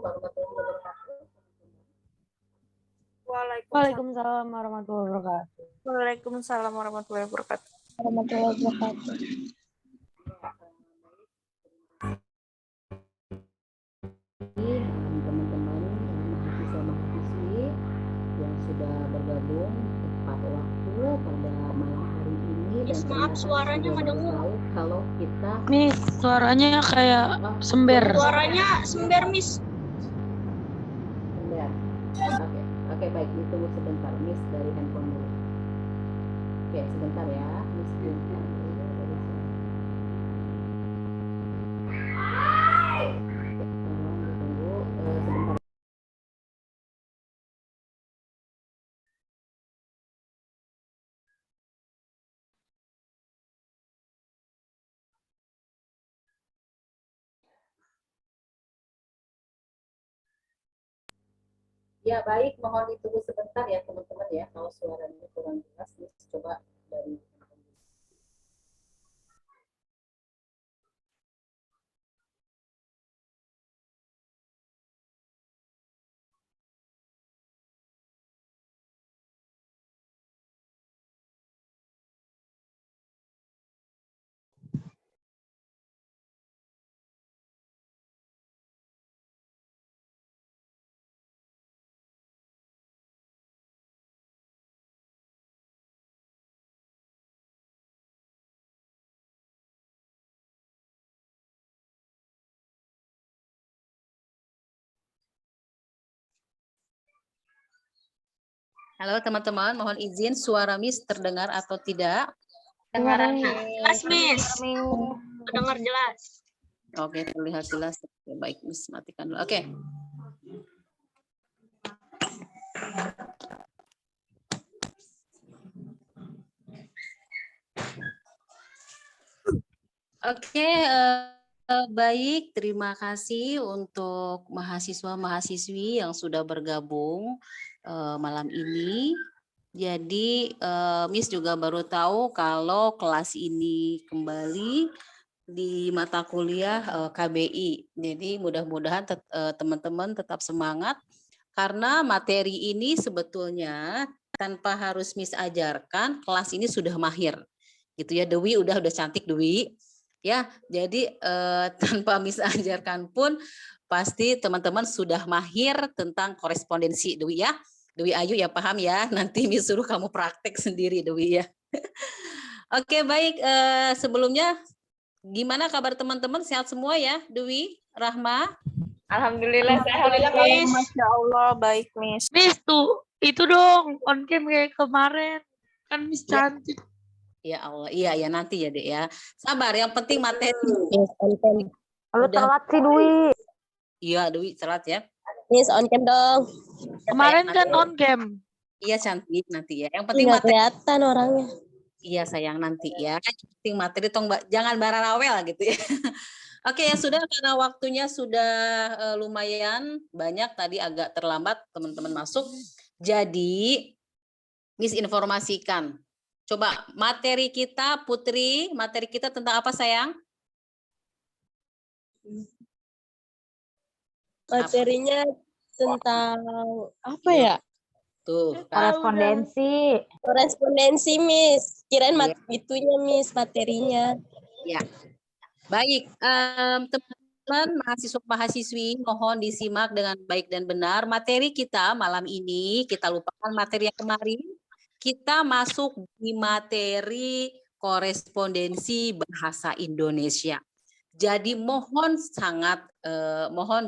warahmatullahi wabarakatuh. Waalaikumsalam warahmatullahi wabarakatuh. Waalaikumsalam warahmatullahi wabarakatuh. Warahmatullahi wabarakatuh. Teman-teman mahasiswa-mahasiswi yang sudah bergabung tepat waktu pada malam hari ini. Miss, maaf suaranya mendengar. Kalau kita Miss, suaranya kayak sember. Suaranya sember, Miss. Sember. Oke, baik, ditunggu sebentar, Miss, dari handphone dulu. Oke, sebentar ya, Miss. Ya, baik, mohon ditunggu sebentar ya teman-teman ya, kalau suaranya kurang jelas, Miss coba dari Halo teman-teman, mohon izin suara Miss terdengar atau tidak? Dengar jelas, Miss. Dengar jelas. Oke, terlihat jelas. Oke, baik, Miss matikan dulu. Oke. Oke, baik, terima kasih untuk mahasiswa-mahasiswi yang sudah bergabung malam ini. Jadi Miss juga baru tahu kalau kelas ini kembali di mata kuliah KBI. Jadi mudah-mudahan teman-teman tetap semangat karena materi ini sebetulnya tanpa harus Miss ajarkan, kelas ini sudah mahir. Gitu ya, Dewi udah cantik Dewi. Ya, jadi tanpa Miss ajarkan pun pasti teman-teman sudah mahir tentang korespondensi Dewi ya. Dewi Ayu ya paham ya, nanti Miss suruh kamu praktek sendiri Dewi ya. Oke, baik, sebelumnya gimana kabar teman-teman, sehat semua ya Dewi, Rahma? Alhamdulillah sehat, Miss. Masya Allah, baik, Miss. Miss, tuh, itu dong, on cam kayak kemarin. Kan Miss cantik. Ya Allah, iya ya nanti ya Dek ya. Sabar, yang penting materi. Yes, on cam. Lalu telat sih, Dwi. Iya, Dewi telat ya. Yes, on cam dong. Kemarin kan on cam. Iya cantik nanti ya. Yang penting Nggak materi. kelihatan orangnya. Iya sayang nanti ya. Yang penting materi tong jangan barawel gitu ya. Oke ya sudah, karena waktunya sudah lumayan banyak, tadi agak terlambat teman-teman masuk. Jadi Miss informasikan. Coba materi kita Putri, materi kita tentang apa sayang? Materinya tentang apa ya? Tuh, Korespondensi. Korespondensi, Miss. Kirain itunya, Miss, materinya. Ya. Baik, teman-teman mahasiswa-mahasiswi mohon disimak dengan baik dan benar. Materi kita malam ini, kita lupakan materi yang kemarin. Kita masuk di materi korespondensi bahasa Indonesia. Jadi mohon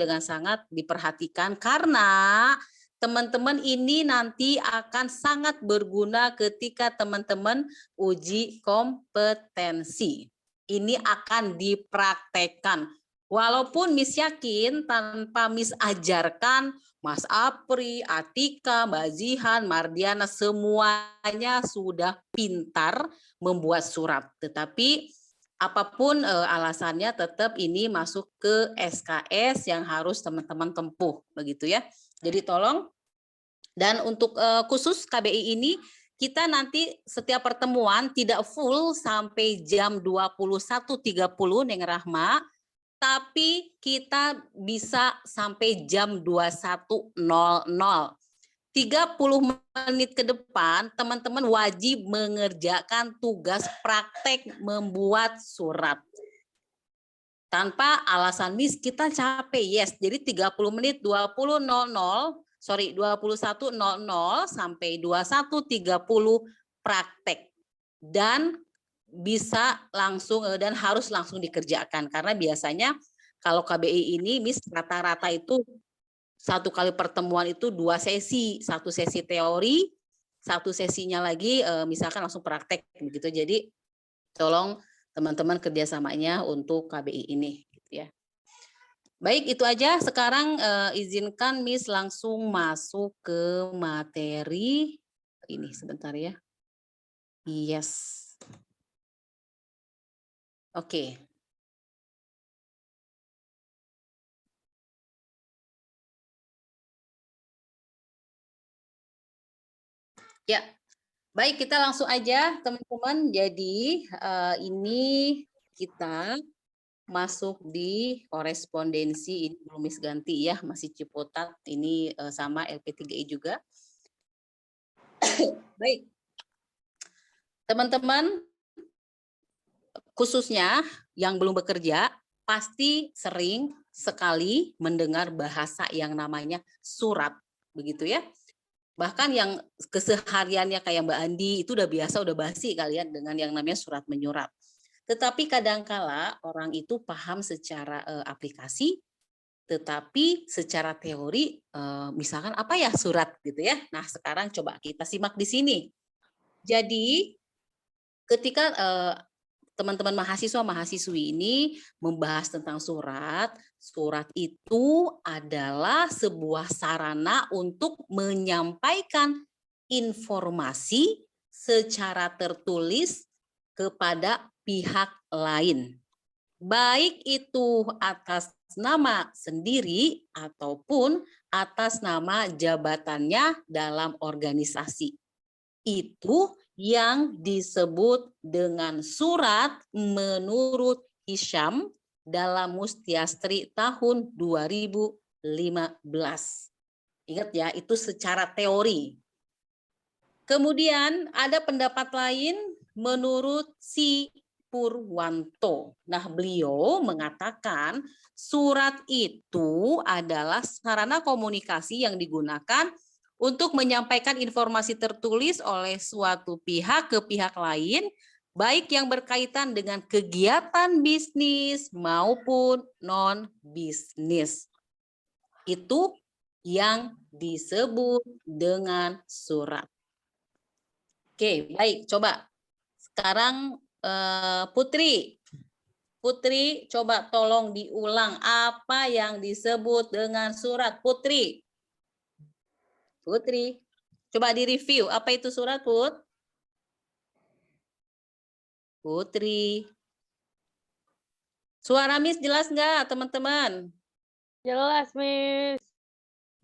dengan sangat diperhatikan karena teman-teman ini nanti akan sangat berguna ketika teman-teman uji kompetensi. Ini akan dipraktekkan. Walaupun Miss yakin tanpa Miss ajarkan, Mas Apri, Atika, Mbak Zihan, Mardiana semuanya sudah pintar membuat surat. Tetapi apapun alasannya tetap ini masuk ke SKS yang harus teman-teman tempuh. Begitu ya. Jadi tolong. Dan untuk khusus KBI ini, kita nanti setiap pertemuan tidak full sampai jam 21.30 Neng Rahma. tapi kita bisa sampai jam 21.00. 30 menit ke depan, teman-teman wajib mengerjakan tugas praktek membuat surat. Tanpa alasan, Miss, kita capek. Yes, jadi 30 menit 21.00 sampai 21.30 praktek. Dan bisa langsung dan harus langsung dikerjakan. Karena biasanya kalau KBI ini, Miss, rata-rata itu satu kali pertemuan itu 2 sesi, 1 sesi teori, 1 sesinya lagi misalkan langsung praktek begitu. Jadi tolong teman-teman kerjasamanya untuk KBI ini, gitu ya. Baik, itu aja. Sekarang izinkan Miss langsung masuk ke materi ini sebentar ya. Yes. Oke. Ya, baik, kita langsung aja teman-teman. Jadi ini kita masuk di korespondensi, ini belum Miss ganti ya, masih Ciputat, ini sama LP3I juga. Baik, teman-teman, khususnya yang belum bekerja, pasti sering sekali mendengar bahasa yang namanya surat, begitu ya. Bahkan yang kesehariannya kayak Mbak Andi itu udah biasa, udah basi kalian dengan yang namanya surat menyurat. Tetapi kadangkala orang itu paham secara aplikasi, tetapi secara teori misalkan apa ya surat gitu ya. Nah, sekarang coba kita simak di sini. Jadi ketika teman-teman mahasiswa-mahasiswi ini membahas tentang surat, surat itu adalah sebuah sarana untuk menyampaikan informasi secara tertulis kepada pihak lain. Baik itu atas nama sendiri ataupun atas nama jabatannya dalam organisasi. Itu yang disebut dengan surat menurut Hisham dalam Mustiastri tahun 2015. Ingat ya, itu secara teori. Kemudian ada pendapat lain menurut si Purwanto. Nah, beliau mengatakan surat itu adalah sarana komunikasi yang digunakan untuk menyampaikan informasi tertulis oleh suatu pihak ke pihak lain, baik yang berkaitan dengan kegiatan bisnis maupun non-bisnis. Itu yang disebut dengan surat. Oke, baik, coba. Sekarang Putri, coba tolong diulang apa yang disebut dengan surat, Putri. Putri, coba direview. Apa itu surat, Put? Putri. Suara Miss jelas nggak, teman-teman? Jelas, Miss.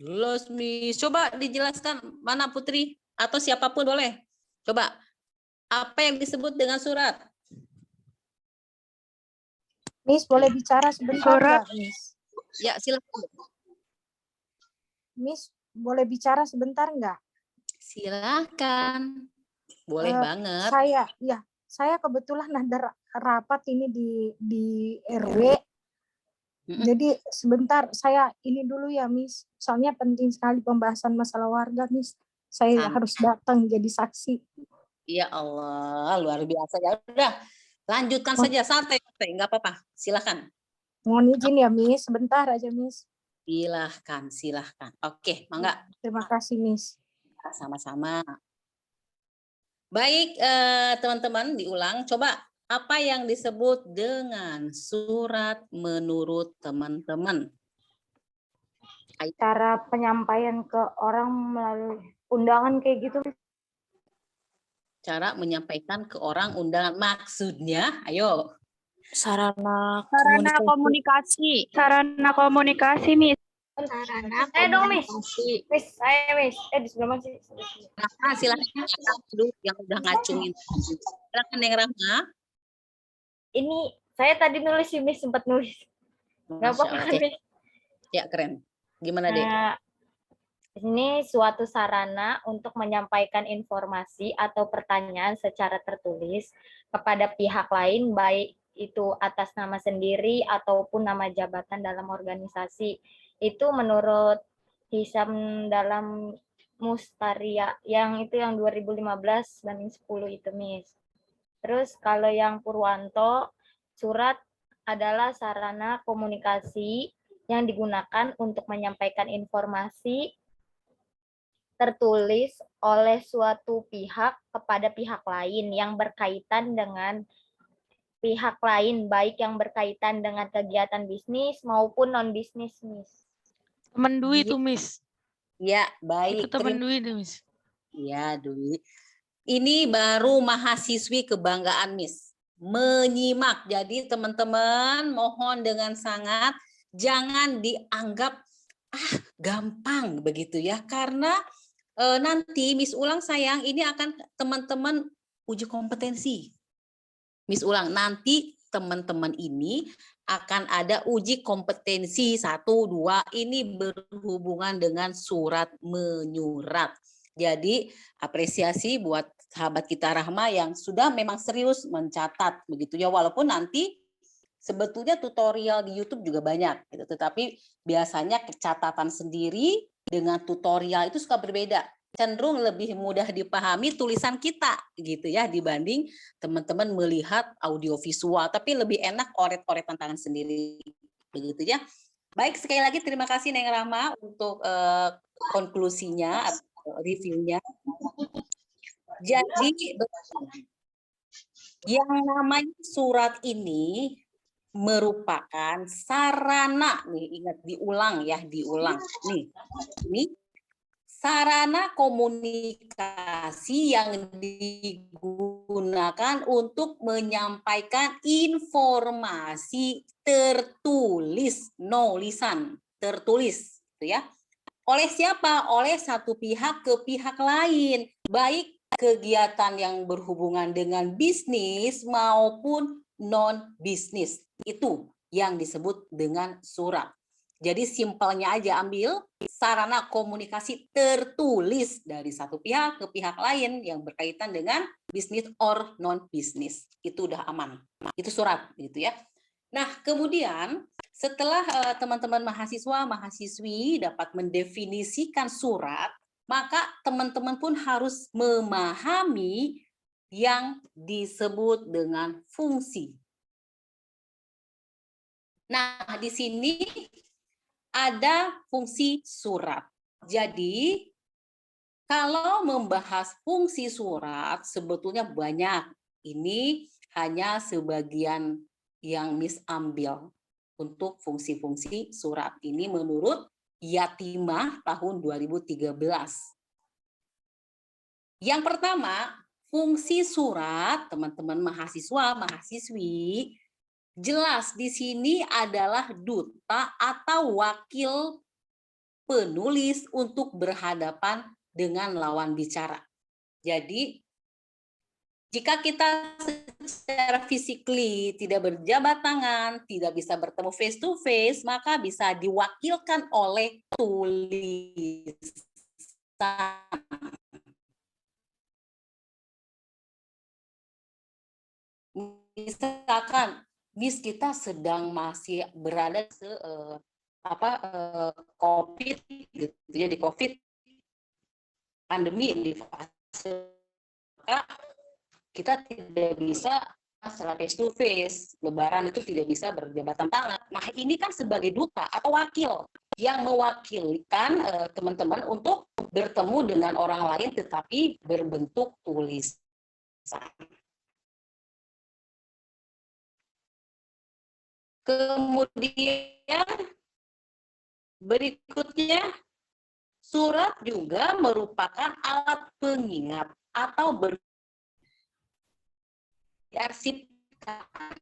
Jelas, Miss. Coba dijelaskan mana Putri atau siapapun boleh. Coba, apa yang disebut dengan surat? Miss, boleh bicara sebentar nggak, Miss? Ya, silakan. Miss, boleh bicara sebentar nggak? Silakan. Boleh banget. Saya kebetulan ada rapat ini di RW. Jadi sebentar, saya ini dulu ya, Miss. Soalnya penting sekali pembahasan masalah warga, Miss. Saya harus datang jadi saksi. Ya Allah, luar biasa. Ya udah, lanjutkan saja, santai, nggak apa-apa. Silakan. Mohon izin ya, Miss. Sebentar aja, Miss. Silahkan. Oke, mangga. Terima kasih, Miss. Sama-sama. Baik, teman-teman, diulang. Coba, apa yang disebut dengan surat menurut teman-teman? Cara penyampaian ke orang melalui undangan kayak gitu. Cara menyampaikan ke orang undangan. Maksudnya, ayo. Sarana komunikasi. Sarana komunikasi, Miss. Dong, Miss. Miss, saya Miss. Di sebelah mana sih? Rahma, silahkan dulu yang udah ngacungin. Silakan yang Rahma. Ini saya tadi nulis sih, Miss, sempat nulis. Nggak Masya apa-apa Allah. kan, Oke. Miss? Ya, keren. Gimana, Dek? Ini suatu sarana untuk menyampaikan informasi atau pertanyaan secara tertulis kepada pihak lain, baik itu atas nama sendiri ataupun nama jabatan dalam organisasi. Itu menurut Hisam dalam Mustaria, yang itu yang 2015 banding 10 itu, Miss. Terus kalau yang Purwanto, surat adalah sarana komunikasi yang digunakan untuk menyampaikan informasi tertulis oleh suatu pihak kepada pihak lain yang berkaitan dengan pihak lain, baik yang berkaitan dengan kegiatan bisnis maupun non-bisnis, Miss. Temen Dwi Iya. tuh, Miss. Ya, Itu baik. temen Dwi tuh, Miss. Ya, Dwi. Ini baru mahasiswi kebanggaan, Miss. Menyimak. Jadi teman-teman mohon dengan sangat jangan dianggap gampang begitu ya. Karena nanti Miss Ulang sayang ini akan teman-teman uji kompetensi. Miss Ulang, nanti teman-teman ini akan ada uji kompetensi 1, 2, ini berhubungan dengan surat menyurat. Jadi apresiasi buat sahabat kita Rahma yang sudah memang serius mencatat begitu ya, walaupun nanti sebetulnya tutorial di YouTube juga banyak gitu, tetapi biasanya catatan sendiri dengan tutorial itu suka berbeda, cenderung lebih mudah dipahami tulisan kita gitu ya dibanding teman-teman melihat audiovisual, tapi lebih enak oret-oret tantangan sendiri begitu ya. Baik, sekali lagi terima kasih Neng Rahma untuk konklusinya atau reviewnya. Jadi yang namanya surat ini merupakan sarana, nih ingat diulang nih, ini sarana komunikasi yang digunakan untuk menyampaikan informasi tertulis, no lisan, tertulis, gitu ya. Oleh siapa? Oleh satu pihak ke pihak lain, baik kegiatan yang berhubungan dengan bisnis maupun non-bisnis. Itu yang disebut dengan surat. Jadi simpelnya aja, ambil sarana komunikasi tertulis dari satu pihak ke pihak lain yang berkaitan dengan bisnis or non-bisnis. Itu udah aman. Itu surat gitu ya. Nah, kemudian setelah teman-teman mahasiswa-mahasiswi dapat mendefinisikan surat, maka teman-teman pun harus memahami yang disebut dengan fungsi. Nah, di sini ada fungsi surat. Jadi, kalau membahas fungsi surat sebetulnya banyak. Ini hanya sebagian yang Miss ambil untuk fungsi-fungsi surat. Ini menurut Yatimah tahun 2013. Yang pertama, fungsi surat, teman-teman mahasiswa, mahasiswi, jelas di sini adalah duta atau wakil penulis untuk berhadapan dengan lawan bicara. Jadi, jika kita secara physically tidak berjabat tangan, tidak bisa bertemu face to face, maka bisa diwakilkan oleh tulisan. Misalkan, Miss kita sedang masih berada COVID gitu ya, di COVID pandemi di fase kita tidak bisa secara face to face, lebaran itu tidak bisa berjabatan tangan. Nah, ini kan sebagai duta atau wakil yang mewakilkan teman-teman untuk bertemu dengan orang lain tetapi berbentuk tulisan. Kemudian berikutnya, surat juga merupakan alat pengingat atau diarsipkan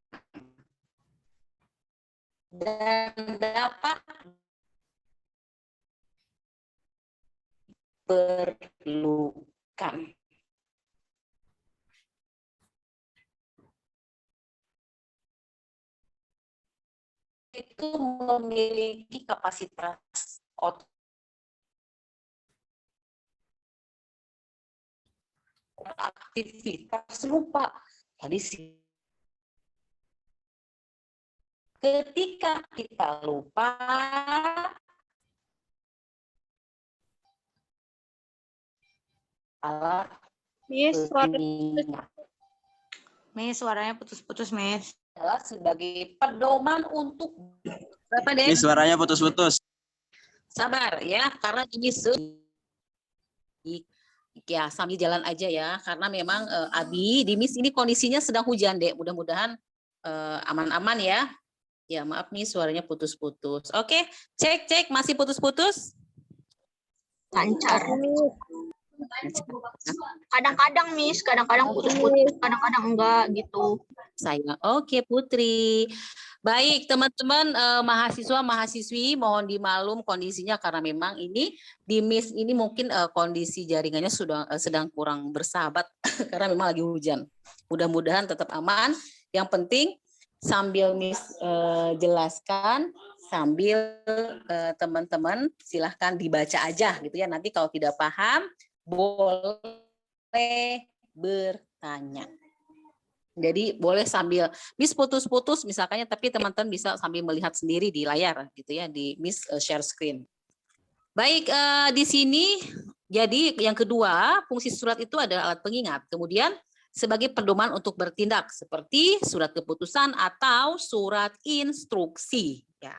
dan dapat diperlukan. itu memiliki kapasitas otak aktivitas lupa. Tadi sih ketika kita lupa, alat Miss, suaranya putus-putus, Miss. adalah sebagai pedoman untuk apa deh? Ini suaranya putus-putus. Sabar ya, karena ini ya sambil jalan aja ya, karena memang Abi di Miss ini kondisinya sedang hujan deh. Mudah-mudahan aman-aman ya. Ya maaf nih suaranya putus-putus. Oke, cek masih putus-putus. Lancar. Kadang-kadang, Miss, kadang-kadang putus-putus, kadang-kadang enggak gitu. Saya oke Putri. Baik teman-teman mahasiswa-mahasiswi mohon dimaklum kondisinya karena memang ini di Miss ini mungkin kondisi jaringannya sudah sedang kurang bersahabat karena memang lagi hujan. Mudah-mudahan tetap aman. Yang penting sambil Miss jelaskan sambil teman-teman silahkan dibaca aja gitu ya. Nanti kalau tidak paham boleh bertanya. Jadi boleh sambil Miss putus-putus misalkannya, tapi teman-teman bisa sambil melihat sendiri di layar gitu ya, di Miss share screen. Baik, di sini jadi yang kedua fungsi surat itu adalah alat pengingat. Kemudian sebagai pedoman untuk bertindak seperti surat keputusan atau surat instruksi. Ya.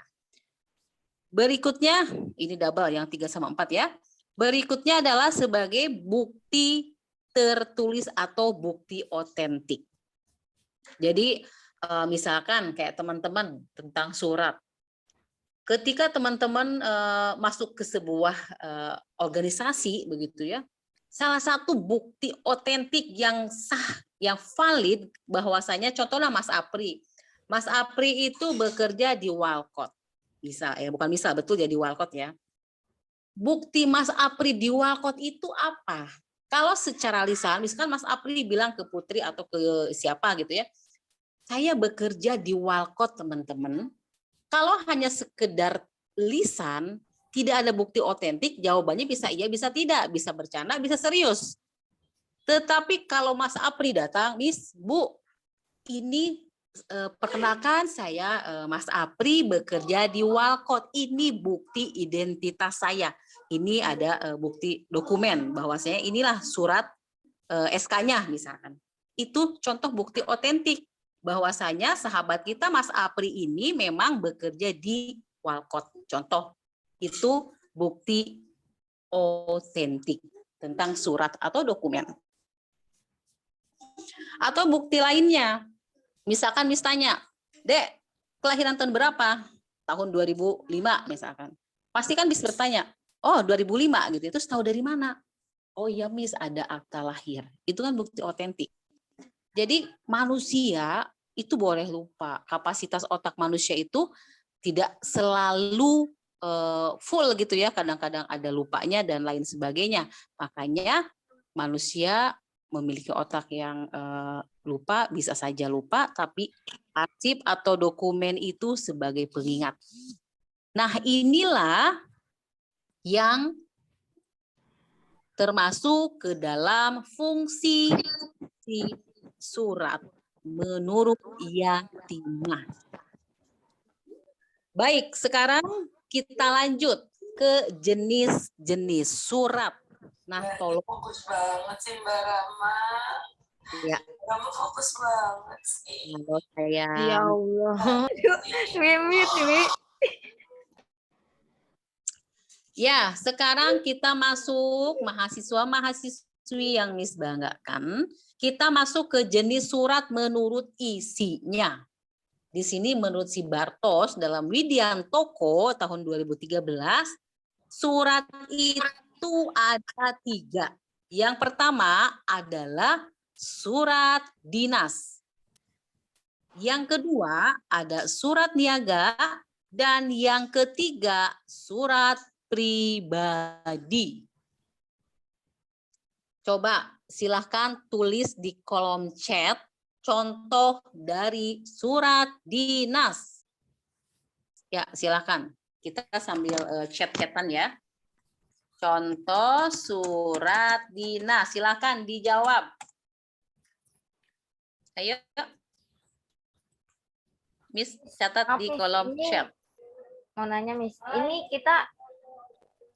Berikutnya ini double yang 3 sama 4 ya. Berikutnya adalah sebagai bukti tertulis atau bukti otentik. Jadi misalkan kayak teman-teman tentang surat. Ketika teman-teman masuk ke sebuah organisasi begitu ya. Salah satu bukti otentik yang sah, yang valid bahwasanya contohnya Mas Apri. Mas Apri itu bekerja di Walcott. Bukan bisa, betul jadi Walcott ya. Bukti Mas Apri di Walcott itu apa? Kalau secara lisan, misalkan Mas Apri bilang ke Putri atau ke siapa gitu ya, saya bekerja di Walcott teman-teman. Kalau hanya sekedar lisan, tidak ada bukti otentik, jawabannya bisa iya, bisa tidak, bisa bercanda, bisa serius. Tetapi kalau Mas Apri datang, Miss, Bu, ini perkenalkan saya Mas Apri bekerja di Walcott, ini bukti identitas saya. Ini ada bukti dokumen bahwasanya inilah surat SK-nya misalkan. Itu contoh bukti otentik bahwasanya sahabat kita Mas Apri ini memang bekerja di Walcott. Contoh itu bukti otentik tentang surat atau dokumen. Atau bukti lainnya. Misalkan Miss tanya, Dek, kelahiran tahun berapa? Tahun 2005 misalkan. Pasti kan Miss bertanya, oh 2005 gitu. Terus tahu dari mana? Oh iya Miss, ada akta lahir. Itu kan bukti otentik. Jadi manusia itu boleh lupa. Kapasitas otak manusia itu tidak selalu full gitu ya. Kadang-kadang ada lupanya dan lain sebagainya. Makanya manusia memiliki otak yang lupa, bisa saja lupa, tapi arsip atau dokumen itu sebagai pengingat. Nah inilah yang termasuk ke dalam fungsi surat menurut Yatimah. Baik, sekarang kita lanjut ke jenis-jenis surat. Nah, tolong. Fokus banget sih Mbak Rama. Ya. Rama fokus banget sih. Halo sayang. Ya Allah. Mimi. Ya, sekarang kita masuk mahasiswa-mahasiswi yang Miss banggakan. Kita masuk ke jenis surat menurut isinya. Di sini menurut si Bartos dalam Widiantoko tahun 2013, surat itu ada 3. Yang pertama adalah surat dinas. Yang kedua ada surat niaga. Dan yang ketiga surat pribadi. Coba silahkan tulis di kolom chat contoh dari surat dinas. Ya, silakan. Kita sambil chat-chatan ya. Contoh surat dinas. Silakan dijawab. Ayo. Miss, catat Maaf, di Miss, kolom ini chat. mau nanya, Miss. Ini kita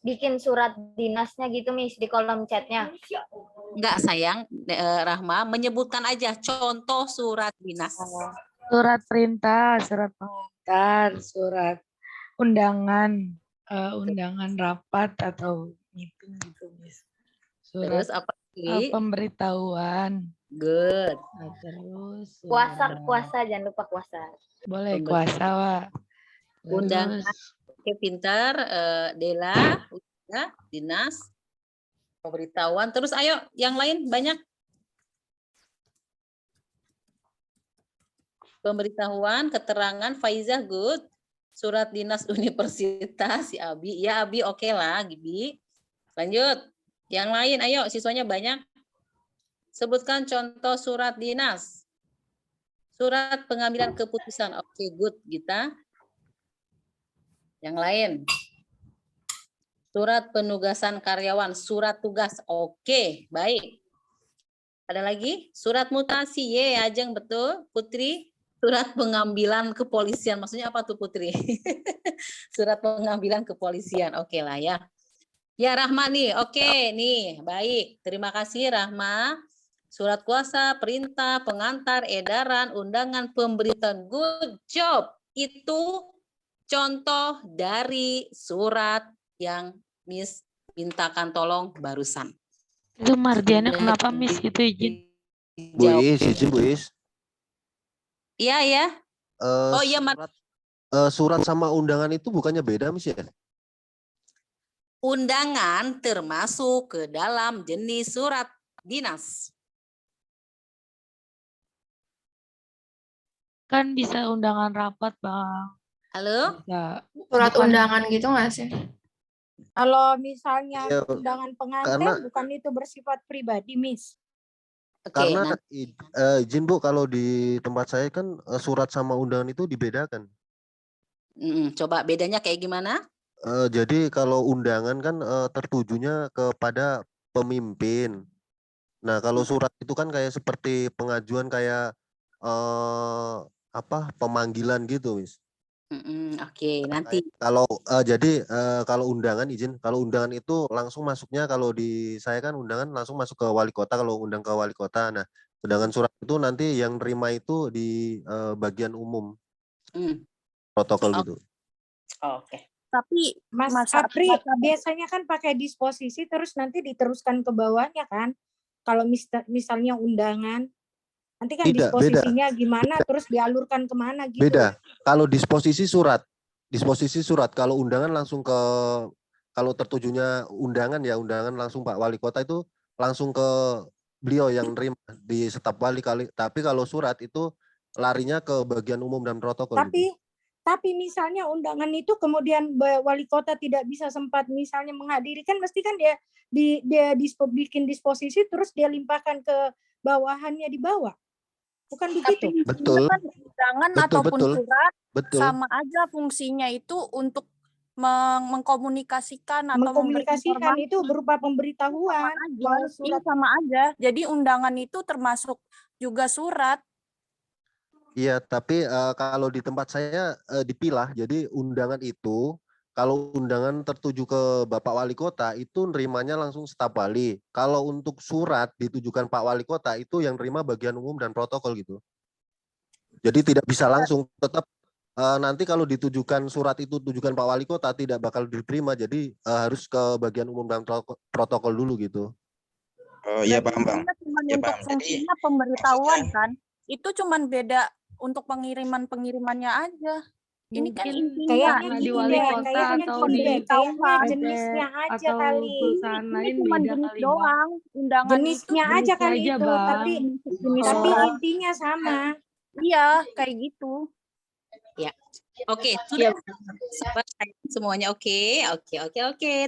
bikin surat dinasnya gitu, Miss, di kolom chatnya. Enggak, sayang. Rahma, menyebutkan aja contoh surat dinas. Surat perintah, surat pengantar, surat undangan, undangan rapat atau meeting gitu, Miss. Surat Terus apa lagi? pemberitahuan. Good. Terus Kuasa, jangan lupa kuasa. boleh kuasa, Wak. Undangan. Terus Oke, pintar. Dela, udah, dinas, pemberitahuan. Terus ayo, yang lain banyak. Pemberitahuan, keterangan, Faizah, good. Surat dinas universitas, si Abi. Ya, Abi, oke lah, Gibi. Lanjut. Yang lain, ayo, siswanya banyak. Sebutkan contoh surat dinas. Surat pengambilan keputusan. Oke, good, Gita. Yang lain. Surat penugasan karyawan, surat tugas. Oke, baik. Ada lagi? Surat mutasi. Ye, Ajeng, betul. Putri. Surat pengambilan kepolisian. Maksudnya apa tuh, Putri? Surat pengambilan kepolisian. Oke lah ya. Ya, Rahma nih. Oke, nih. Baik. Terima kasih, Rahma. Surat kuasa, perintah, pengantar, edaran, undangan, pemberitaan. Good job. Itu contoh dari surat yang Miss mintakan tolong barusan. itu Mardiana kenapa, Miss, gitu izin? Bu Is, izin Bu Is. Iya ya. Oh iya, Surat sama undangan itu bukannya beda, Miss ya? undangan termasuk ke dalam jenis surat dinas. Kan bisa undangan rapat, Bang. Halo? Bisa. Surat Bukan- undangan gitu nggak sih? Kalau misalnya Ya, undangan pengantin karena- bukan itu bersifat pribadi, Miss. Oke, Karena nah, izin Bu, kalau di tempat saya kan surat sama undangan itu dibedakan. coba bedanya kayak gimana? Jadi kalau undangan kan tertujunya kepada pemimpin. Nah, kalau surat itu kan kayak seperti pengajuan kayak pemanggilan gitu, Miss. Oke, nanti. Kalau kalau undangan kalau undangan itu langsung masuknya, kalau di saya kan undangan langsung masuk ke wali kota kalau undang ke wali kota. Nah, sedangkan surat itu nanti yang terima itu di bagian umum protokol gitu. Oke. Tapi Mas Apri biasanya kan pakai disposisi terus nanti diteruskan ke bawahnya kan. Kalau misalnya undangan, nanti kan Tidak, disposisinya gimana terus dialurkan kemana gitu. Beda. Kalau disposisi surat. Kalau undangan langsung ke, kalau tertujunya undangan ya undangan langsung Pak Wali Kota itu langsung ke beliau yang nerima di staf wali kali. Tapi kalau surat itu larinya ke bagian umum dan protokol. Tapi misalnya undangan itu kemudian wali kota tidak bisa sempat misalnya menghadiri, kan mesti kan dia bikin disposisi terus dia limpahkan ke bawahannya di bawah. Bukan begitu? Betul. Kan undangan ataupun surat sama aja fungsinya itu untuk mengkomunikasikan atau mengkomunikasikan itu berupa pemberitahuan. Kalau surat sama aja. Jadi undangan itu termasuk juga surat. Iya, tapi kalau di tempat saya dipilah. Jadi undangan itu, kalau undangan tertuju ke Bapak Wali Kota, itu nerimanya langsung staf wali. Kalau untuk surat ditujukan Pak Wali Kota, itu yang nerima bagian umum dan protokol gitu. Jadi tidak bisa langsung, tetap nanti kalau ditujukan surat itu tujukan Pak Wali Kota, tidak bakal diterima. Jadi harus ke bagian umum dan protokol dulu gitu. Oh iya, paham Bang. Ya, untuk fungsinya pemberitahuan kan, itu cuman beda untuk pengirimannya aja. Ini kan kayaknya di wali kota atau di jenisnya aja atau kali. perusahaan lain cuma beda jenis kali, doang. Undangan Jenisnya itu aja kali aja, itu, Bang. tapi intinya sama. Iya, kayak gitu. Ya. Oke, sudah sobat semuanya oke.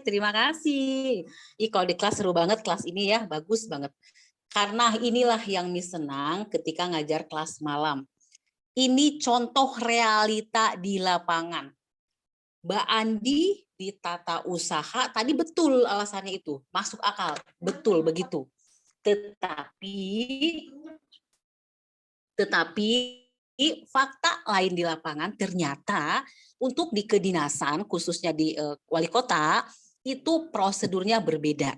Terima kasih. Kalau di kelas seru banget kelas ini ya, bagus banget. Karena inilah yang Miss senang ketika ngajar kelas malam. Ini contoh realita di lapangan. Mbak Andi di tata usaha tadi betul alasannya itu, masuk akal, betul begitu. Tetapi fakta lain di lapangan ternyata untuk di kedinasan khususnya di wali kota itu prosedurnya berbeda.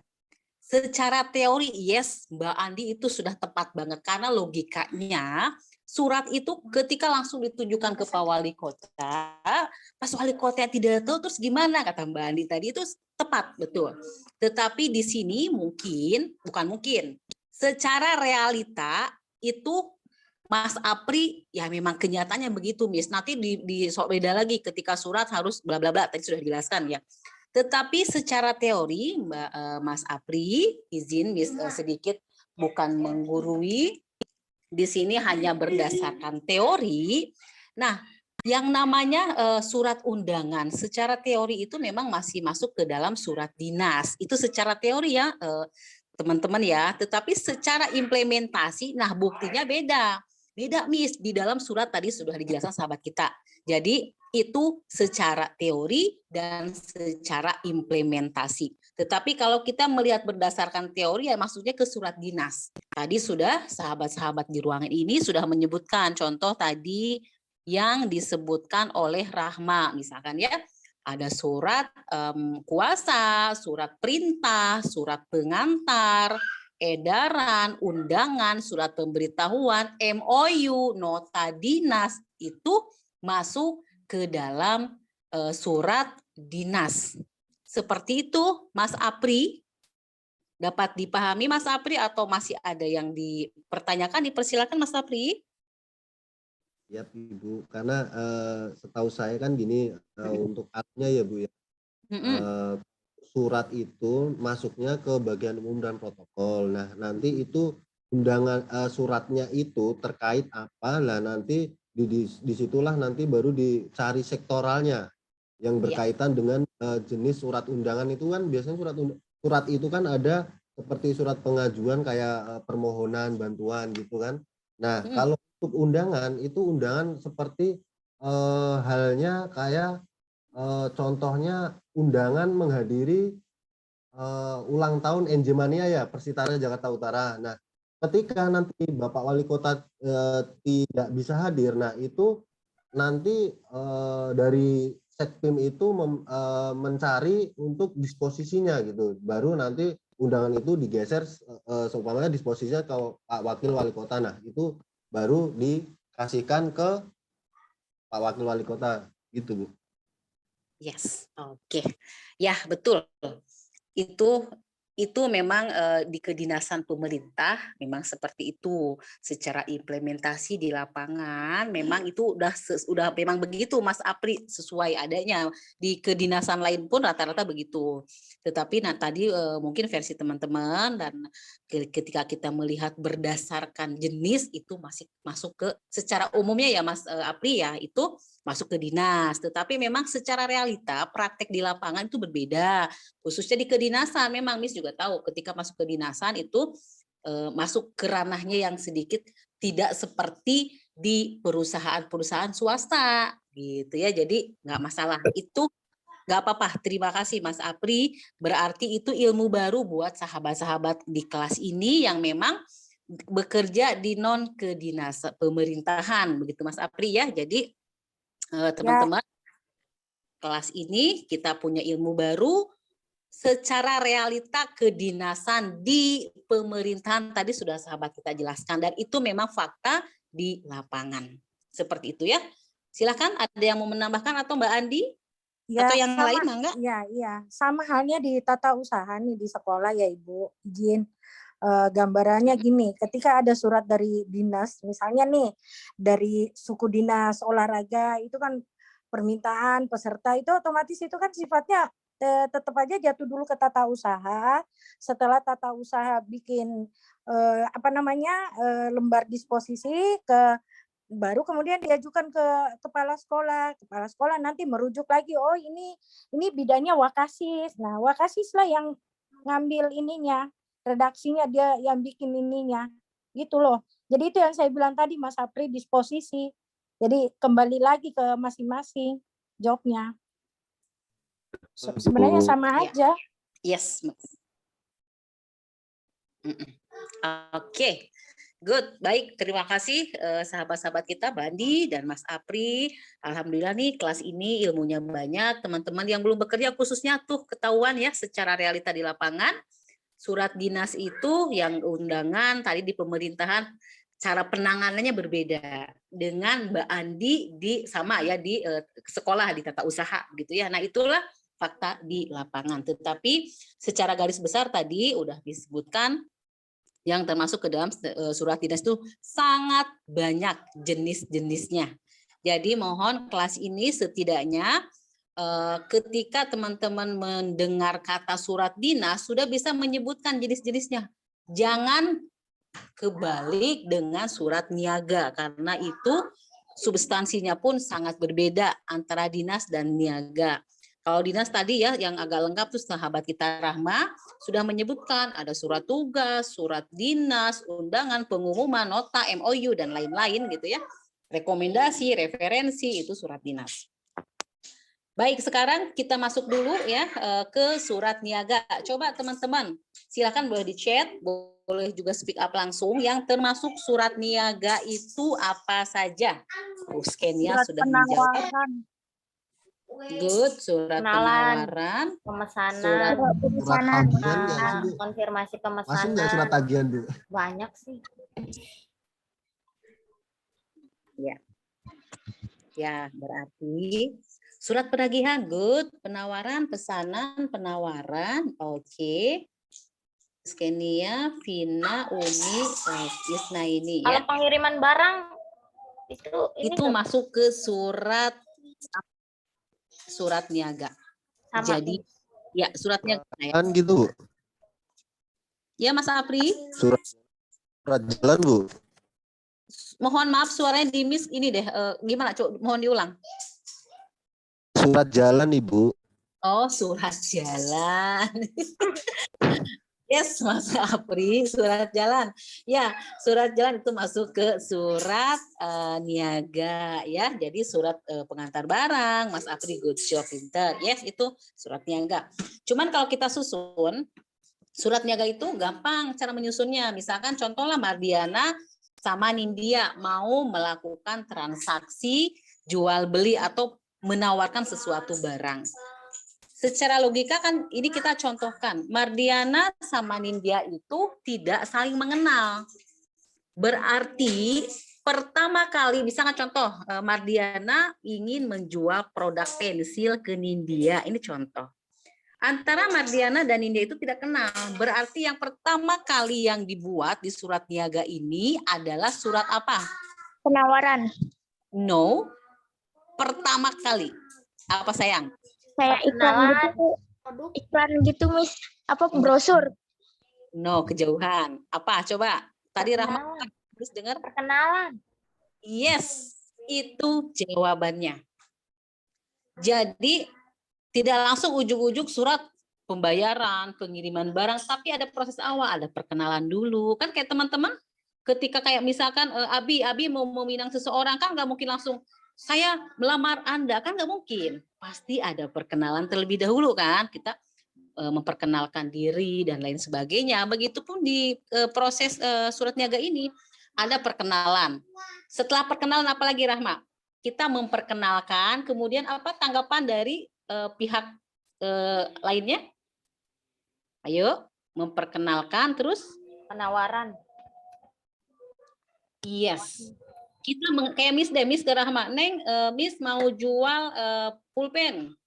Secara teori yes Mbak Andi itu sudah tepat banget karena logikanya surat itu ketika langsung ditujukan ke Pak Wali Kota, pas Wali Kota tidak tahu terus gimana kata Mbak Andi tadi itu tepat betul. Tetapi di sini bukan mungkin, secara realita itu Mas Apri ya memang kenyataannya begitu Miss. Nanti di beda lagi ketika surat harus bla bla bla tadi sudah dijelaskan ya. Tetapi secara teori Mas Apri izin Miss sedikit bukan menggurui. Di sini hanya berdasarkan teori. Nah, yang namanya surat undangan secara teori itu memang masih masuk ke dalam surat dinas. Itu secara teori ya, teman-teman ya. Tetapi secara implementasi, nah buktinya beda. Beda, Miss. Di dalam surat tadi sudah dijelaskan sahabat kita. Jadi itu secara teori dan secara implementasi. Tetapi kalau kita melihat berdasarkan teori ya maksudnya ke surat dinas. Tadi sudah sahabat-sahabat di ruangan ini sudah menyebutkan contoh tadi yang disebutkan oleh Rahma. Misalkan ya ada surat kuasa, surat perintah, surat pengantar, edaran, undangan, surat pemberitahuan, MOU, nota dinas itu masuk ke dalam surat dinas. Seperti itu, Mas Apri. Dapat dipahami Mas Apri atau masih ada yang dipertanyakan? Dipersilakan Mas Apri. Ya Ibu, karena setahu saya kan gini untuk adnya ya Bu ya. Surat itu masuknya ke bagian umum dan protokol. Nah, nanti itu undangan suratnya itu terkait apa? Lah nanti disitulah nanti baru dicari sektoralnya yang berkaitan dengan jenis surat undangan itu kan biasanya surat itu kan ada seperti surat pengajuan kayak permohonan bantuan gitu kan. Nah, kalau untuk undangan itu undangan seperti halnya kayak contohnya undangan menghadiri ulang tahun NJ Mania ya Persitara Jakarta Utara. Nah, ketika nanti Bapak Wali Kota tidak bisa hadir, nah itu nanti dari Sekpim itu mencari untuk disposisinya gitu. Baru nanti undangan itu digeser seumpamanya disposisinya ke Pak Wakil Wali Kota. Nah, itu baru dikasihkan ke Pak Wakil Wali Kota gitu, Bu. Yes, oke. Ya, betul. Itu memang di kedinasan pemerintah memang seperti itu. Secara implementasi di lapangan memang itu udah memang begitu Mas Apri, sesuai adanya. Di kedinasan lain pun rata-rata begitu. Tetapi tadi mungkin versi teman-teman dan ketika kita melihat berdasarkan jenis itu masih masuk ke secara umumnya ya Mas Apri ya itu masuk ke dinas. Tetapi memang secara realita praktek di lapangan itu berbeda. Khususnya di kedinasan memang Miss juga tahu ketika masuk ke dinasan itu masuk ke ranahnya yang sedikit tidak seperti di perusahaan-perusahaan swasta gitu ya. Jadi nggak masalah itu, nggak apa-apa. Terima kasih Mas Apri. Berarti itu ilmu baru buat sahabat-sahabat di kelas ini yang memang bekerja di non kedinasan pemerintahan begitu Mas Apri ya. Jadi teman-teman kelas ini kita punya ilmu baru. Secara realita kedinasan di pemerintahan tadi sudah sahabat kita jelaskan dan itu memang fakta di lapangan. Seperti itu ya. Silakan ada yang mau menambahkan atau Mbak Andi? Ya, atau yang sama, lain Mangga? Iya. Sama halnya di tata usaha nih di sekolah ya Ibu. Izin gambarannya gini, ketika ada surat dari dinas, misalnya nih dari suku dinas olahraga itu kan permintaan peserta itu otomatis itu kan sifatnya tetap aja jatuh dulu ke tata usaha. Setelah tata usaha bikin lembar disposisi baru kemudian diajukan ke kepala sekolah nanti merujuk lagi ini bidangnya Wakasis. Nah, Wakasis lah yang ngambil ininya, redaksinya dia yang bikin ininya. Gitu loh. Jadi itu yang saya bilang tadi Mas Apri disposisi. Jadi kembali lagi ke masing-masing jobnya. Sebenarnya sama Ya. aja. Yes. Oke. Good, baik. Terima kasih sahabat-sahabat kita, Bandi dan Mas Apri. Alhamdulillah nih kelas ini ilmunya banyak. Teman-teman yang belum bekerja khususnya tuh ketahuan ya secara realita di lapangan. Surat dinas itu yang undangan tadi di pemerintahan cara penanganannya berbeda dengan Mbak Andi di sama ya di sekolah di tata usaha gitu ya. Nah, itulah fakta di lapangan. Tetapi secara garis besar tadi udah disebutkan yang termasuk ke dalam surat dinas itu sangat banyak jenis-jenisnya. Jadi mohon kelas ini setidaknya ketika teman-teman mendengar kata surat dinas sudah bisa menyebutkan jenis-jenisnya. Jangan kebalik dengan surat niaga karena itu substansinya pun sangat berbeda antara dinas dan niaga. Kalau dinas tadi ya yang agak lengkap tuh sahabat kita Rahma sudah menyebutkan ada surat tugas, surat dinas, undangan, pengumuman, nota, MOU dan lain-lain gitu ya. Rekomendasi, referensi itu surat dinas. Baik, sekarang kita masuk dulu ya ke surat niaga. Coba teman-teman, silakan boleh di-chat, boleh juga speak up langsung. Yang termasuk surat niaga itu apa saja? Scan-nya sudah menjawab. Good, surat penawaran, pemesanan, Surat tagihan nggak sih, Bu? konfirmasi Masuk nggak surat pemesanan. tagihan, Bu? Banyak sih. ya. Ya, berarti surat penagihan, good. Penawaran, pesanan, penawaran, oke. Skenia, Vina, Umi, Isna ini Kalau ya. pengiriman barang Itu masuk ke surat niaga. sama Jadi ya surat niaga ya. Kan gitu, Bu. Ya Mas Apri, Surat jalan, Bu. mohon maaf suaranya di miss ini deh. Gimana, Cuk? Mohon diulang. Surat jalan, Ibu. Oh, surat jalan. Yes, Mas Apri, surat jalan. Ya, surat jalan itu masuk ke surat niaga ya. Jadi surat pengantar barang, Mas Apri good job, pinter. Yes, itu surat niaga. Cuman kalau kita susun, surat niaga itu gampang cara menyusunnya. Misalkan contohlah Mardiana sama Nindya mau melakukan transaksi jual beli atau menawarkan sesuatu barang. Secara logika kan ini kita contohkan, Mardiana sama Nindya itu tidak saling mengenal. Berarti pertama kali, misalkan contoh, Mardiana ingin menjual produk pensil ke Nindya, ini contoh. Antara Mardiana dan Nindya itu tidak kenal. Berarti yang pertama kali yang dibuat di surat niaga ini adalah surat apa? Penawaran. No, pertama kali. Apa sayang? Kayak iklan gitu, Miss. Apa brosur? No, kejauhan. Apa? Coba. Tadi Rahma harus dengar. Perkenalan. Yes, itu jawabannya. Jadi tidak langsung ujuk-ujuk surat pembayaran, pengiriman barang, tapi ada proses awal, ada perkenalan dulu. Kan kayak teman-teman, ketika kayak misalkan Abi mau meminang seseorang, kan nggak mungkin langsung saya melamar Anda, kan nggak mungkin. Pasti ada perkenalan terlebih dahulu kan, kita memperkenalkan diri dan lain sebagainya. Begitupun di proses surat niaga ini ada perkenalan. Setelah perkenalan apalagi Rahma? Kita memperkenalkan, kemudian apa tanggapan dari pihak lainnya? Ayo, memperkenalkan terus Penawaran. yes. Kita kayak Miss ke Rahma, Neng, Miss mau jual pulpen.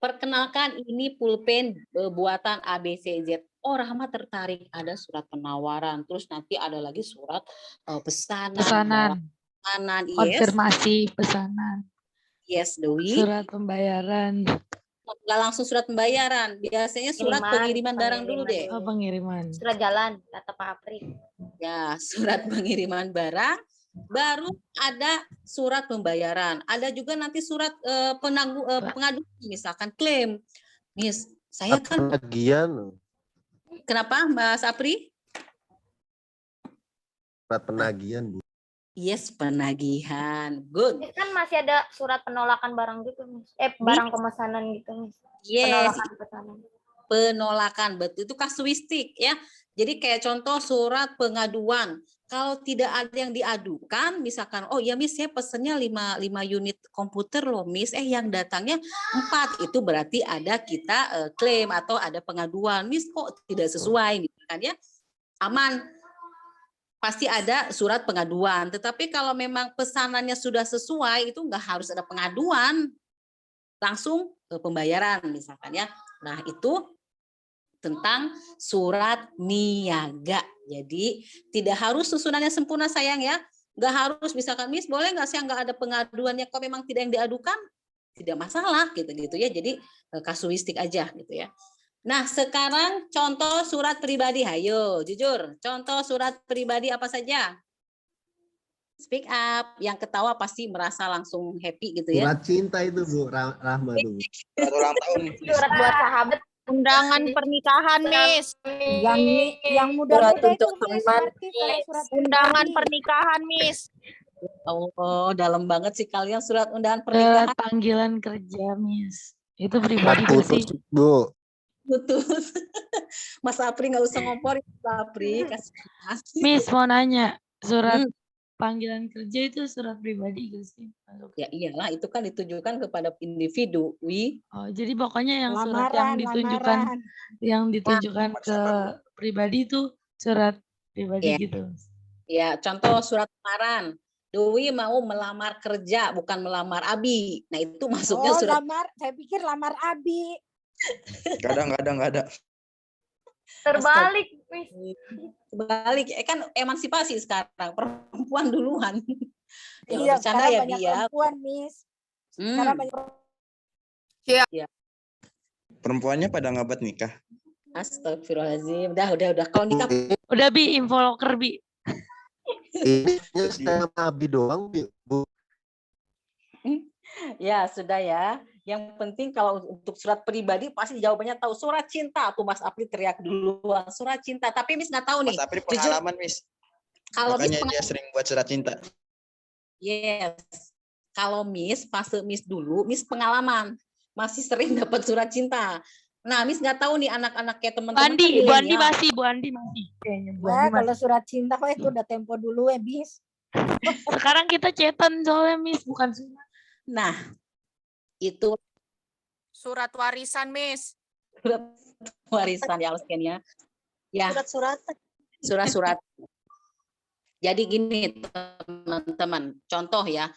Perkenalkan ini pulpen buatan ABCZ. Oh, Rahma tertarik, ada surat penawaran, terus nanti ada lagi surat pesanan. Yes. Konfirmasi pesanan. Yes, Dewi. Surat pembayaran. Nggak langsung surat pembayaran, biasanya surat pengiriman barang dulu deh. Oh, pengiriman. Surat jalan, kata Pak Apri. Ya, surat pengiriman barang, baru ada surat pembayaran. Ada juga nanti surat pengaduan, misalkan klaim. Miss, saya kan Penagihan. kenapa Mas Apri? Surat penagihan, Bu. Yes, penagihan. Good. Miss, kan masih ada surat penolakan barang gitu, Miss. Barang pemesanan gitu, Miss. Yes, Penolakan pesanan. penolakan, betul itu kasuistik ya. Jadi kayak contoh surat pengaduan. Kalau tidak ada yang diadukan, misalkan, oh ya Miss, saya pesennya 5 unit komputer loh Miss, yang datangnya 4, itu berarti ada kita klaim atau ada pengaduan, Miss kok tidak sesuai, misalkan ya, aman. Pasti ada surat pengaduan. Tetapi kalau memang pesanannya sudah sesuai, itu nggak harus ada pengaduan, langsung pembayaran misalkan ya. Nah itu tentang surat niaga. Jadi tidak harus susunannya sempurna sayang ya. Nggak harus misalkan Miss boleh nggak sih nggak ada pengaduannya kok memang tidak yang diadukan, tidak masalah gitu ya. Jadi kasuistik aja gitu ya. Nah sekarang contoh surat pribadi, hayo jujur. Contoh surat pribadi apa saja? Speak up. Yang ketawa pasti merasa langsung happy gitu ya. Surat cinta itu Bu Rahma tuh. Surat ulang tahun. Surat buat sahabat. Undangan pernikahan, Miss. Yang muda-muda itu untuk Miss, teman. ngerti kalau surat Undangan pribadi. pernikahan, Miss. Oh, dalam banget sih kalian surat undangan Surat pernikahan. panggilan kerja, Miss. Itu pribadi gak sih? Putus Bu. Putus. Mas Apri nggak usah ngomporin, Mas Apri. Kasihan. Miss mau nanya, surat panggilan kerja itu surat pribadi gak sih? Ya iyalah, itu kan ditujukan kepada individu. Oh, jadi pokoknya yang surat yang ditujukan ke pribadi itu surat pribadi Ya. gitu. Ya, contoh surat lamaran. Dewi mau melamar kerja, bukan melamar Abi. Nah, itu masuknya Oh, surat. lamar, saya pikir lamar Abi. Nggak ada. Terbalik, Miss. Balik, kan emansipasi sekarang. Perempuan duluan. Iya, bercanda sekarang ya, banyak Bi, ya. perempuan, Miss. Sekarang banyak Perempuannya pada ngabat nikah. Astagfirullahaladzim. Udah. Kalau nikah Udah Bi, info loker Bi. Ini saya sama Abi doang Bu. ya sudah ya. Yang penting kalau untuk surat pribadi pasti jawabannya tahu surat cinta. Tuh Mas Apri teriak duluan surat cinta. Tapi Miss nggak tahu nih. Mas Apri Jujur, pengalaman, Miss. kalau Miss Makanya dia sering buat surat cinta. yes. Kalau Miss fase Miss dulu, Miss pengalaman masih sering dapat surat cinta. Nah, Miss nggak tahu nih anak-anak kayak teman-teman. Bu Andi masih. Kayaknya Bu Andi kalau masih. surat cinta kok itu udah tempo dulu ya, Bis. Sekarang kita chatan soalnya Miss, bukan surat. Nah, itu Surat warisan, Miss. surat warisan ya sekian ya. Ya. Surat-surat. Jadi gini teman-teman, contoh ya.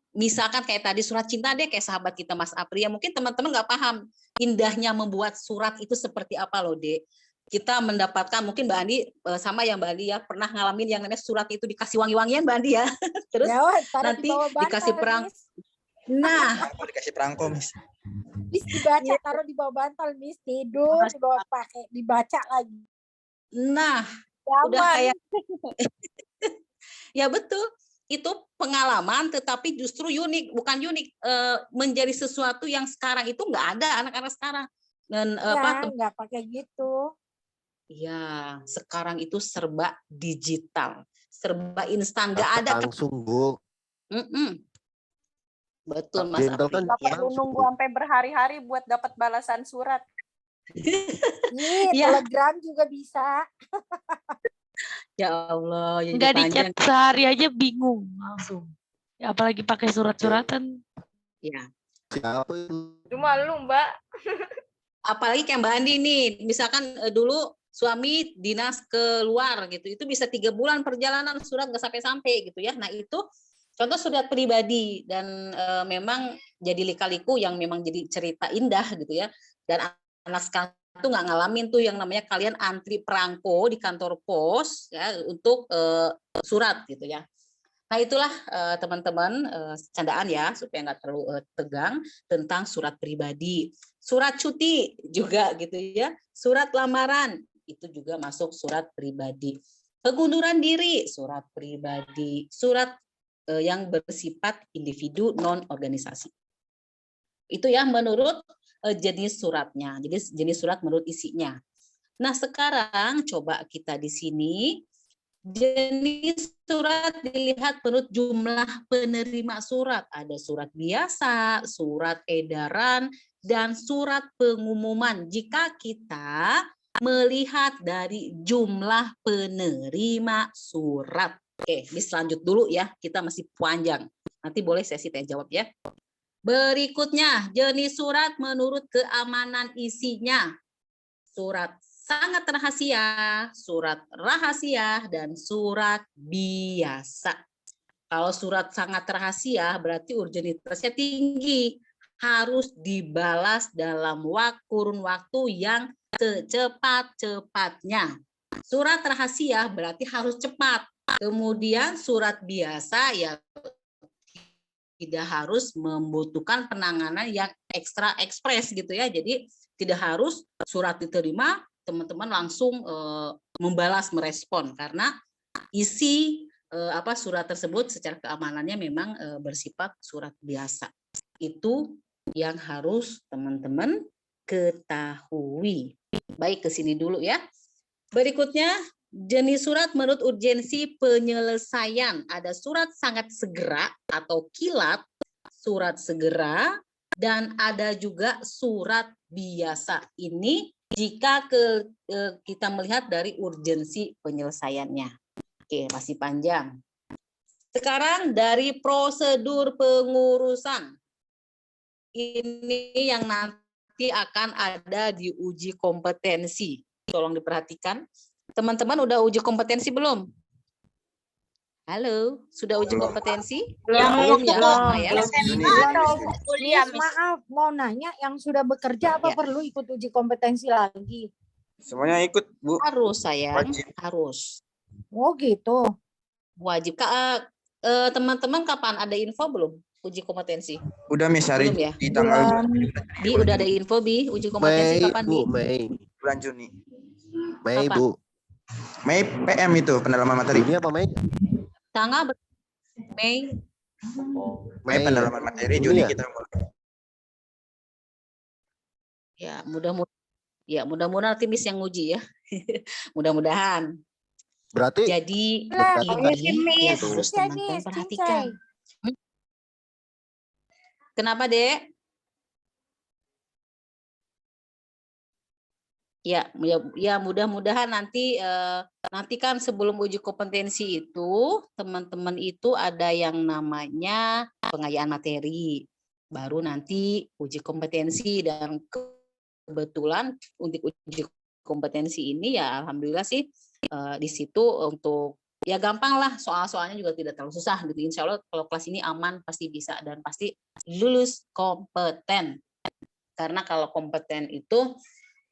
Misalkan kayak tadi surat cinta deh kayak sahabat kita Mas Apri ya mungkin teman-teman nggak paham indahnya membuat surat itu seperti apa loh Dek. Kita mendapatkan mungkin Mbak Andi sama yang Mbak Andi ya pernah ngalamin yang namanya surat itu dikasih wangi-wangian Mbak Andi ya. Terus Ya, nanti dikasih perang. Nah, Dikasih perangko, Miss. Bis dibaca taruh di bawah bantal, Miss tidur di bawah pakai dibaca lagi. Nah, udah kayak ya betul. Itu pengalaman tetapi justru unik, bukan unik menjadi sesuatu yang sekarang itu nggak ada anak-anak sekarang. Dan nggak pakai gitu. Ya, sekarang itu serba digital, serba instan, nggak ada langsung Bu. Betul Mas Apri. Kan Nggak perlu nunggu sampai berhari-hari buat dapat balasan surat. Nih, Ya. Telegram juga bisa. Ya Allah, ya Nggak di chat panjang. sehari aja bingung langsung. Ya, apalagi pakai surat-suratan. Ya. Siapa itu? Cuma lu, Mbak. Apalagi kayak Mbak Andi nih, misalkan dulu suami dinas keluar gitu, itu bisa 3 bulan perjalanan surat nggak sampai-sampai gitu ya. Nah itu contoh surat pribadi dan memang jadi lika-liku yang memang jadi cerita indah gitu ya. Dan anak sekarang itu nggak ngalamin tuh yang namanya kalian antri perangko di kantor pos ya untuk surat gitu ya. Nah itulah teman-teman candaan ya supaya nggak terlalu tegang tentang surat pribadi. Surat cuti juga gitu ya. Surat lamaran itu juga masuk surat pribadi. Pengunduran diri surat pribadi. Surat yang bersifat individu non organisasi. Itu ya menurut jenis suratnya. Jadi jenis surat menurut isinya. Nah, sekarang coba kita di sini Jenis surat dilihat menurut jumlah penerima surat. Ada surat biasa, surat edaran, dan surat pengumuman. Jika kita melihat dari jumlah penerima surat. Oke, Miss lanjut dulu ya. Kita masih panjang. Nanti boleh sesi tanya jawab ya. Berikutnya, jenis surat menurut keamanan isinya. Surat sangat rahasia, surat rahasia, dan surat biasa. Kalau surat sangat rahasia berarti urgenitasnya tinggi. Harus dibalas dalam kurun waktu yang secepat-cepatnya. Surat rahasia berarti harus cepat. Kemudian surat biasa ya tidak harus membutuhkan penanganan yang ekstra ekspres gitu ya. Jadi tidak harus surat diterima teman-teman langsung membalas merespon karena isi surat tersebut secara keamanannya memang bersifat surat biasa. Itu yang harus teman-teman ketahui. Baik, ke sini dulu ya. Berikutnya, jenis surat menurut urgensi penyelesaian. Ada surat sangat segera atau kilat, surat segera, dan ada juga surat biasa. Ini jika kita melihat dari urgensi penyelesaiannya. Oke, masih panjang. Sekarang dari prosedur pengurusan. Ini yang nanti akan ada di uji kompetensi. Tolong diperhatikan. Teman-teman udah uji kompetensi belum? Halo, sudah uji kompetensi? Belum ya? Maaf, mau nanya yang sudah bekerja apa perlu ikut uji kompetensi lagi? Semuanya ikut, Bu. Harus, sayang. Wajib. Harus. Oh gitu. Wajib. Teman-teman kapan ada info belum uji kompetensi? Udah Miss hari belum ya? di tanggal Bi, udah ada info Bi, uji kompetensi kapan Bi? bulan Juni. Mei, Kapan? Bu. Mei PM itu pendalaman materi. Ini apa Mei? Tanggal Mei. Mei pendalaman materi, Juni Juni ya? kita mulai. Ya, mudah-mudahan nanti Miss yang nguji ya. Mudah-mudahan. Berarti Jadi ini yang harus teman-teman perhatikan. Kenapa, Dek? Ya mudah-mudahan nanti kan sebelum uji kompetensi itu teman-teman itu ada yang namanya pengayaan materi, baru nanti uji kompetensi, dan kebetulan untuk uji kompetensi ini ya alhamdulillah sih di situ untuk ya gampang lah, soal-soalnya juga tidak terlalu susah gitu. Insya Allah kalau kelas ini aman pasti bisa dan pasti lulus kompeten, karena kalau kompeten itu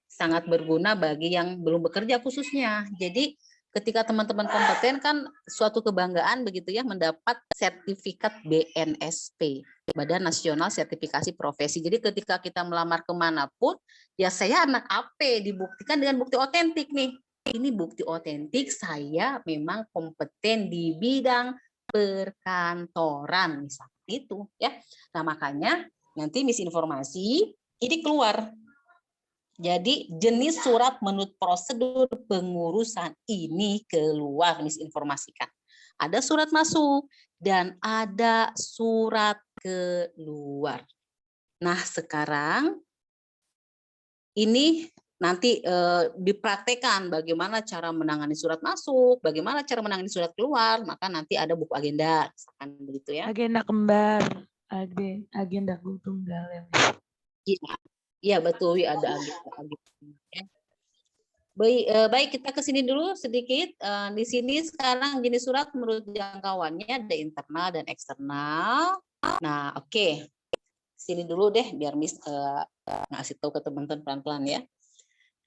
sangat berguna bagi yang belum bekerja khususnya. Jadi ketika teman-teman kompeten kan suatu kebanggaan begitu ya, mendapat sertifikat BNSP, Badan Nasional Sertifikasi Profesi. Jadi ketika kita melamar kemanapun, ya saya anak AP, dibuktikan dengan bukti otentik nih. Ini bukti otentik saya memang kompeten di bidang perkantoran, misalnya itu ya. Nah makanya nanti misinformasi ini keluar. Jadi jenis surat menurut prosedur pengurusan ini keluar, misinformasikan. Ada surat masuk dan ada surat keluar. Nah sekarang ini nanti dipraktekkan bagaimana cara menangani surat masuk, bagaimana cara menangani surat keluar, maka nanti ada buku agenda, misalkan begitu ya. Agenda kembar, agenda tunggal ya. Iya betul, ada agenda. Baik, kita ke sini dulu sedikit. Di sini sekarang jenis surat menurut jangkauannya ada internal dan eksternal. Nah, oke. Sini dulu deh biar Miss ngasih tahu ke teman-teman pelan-pelan ya.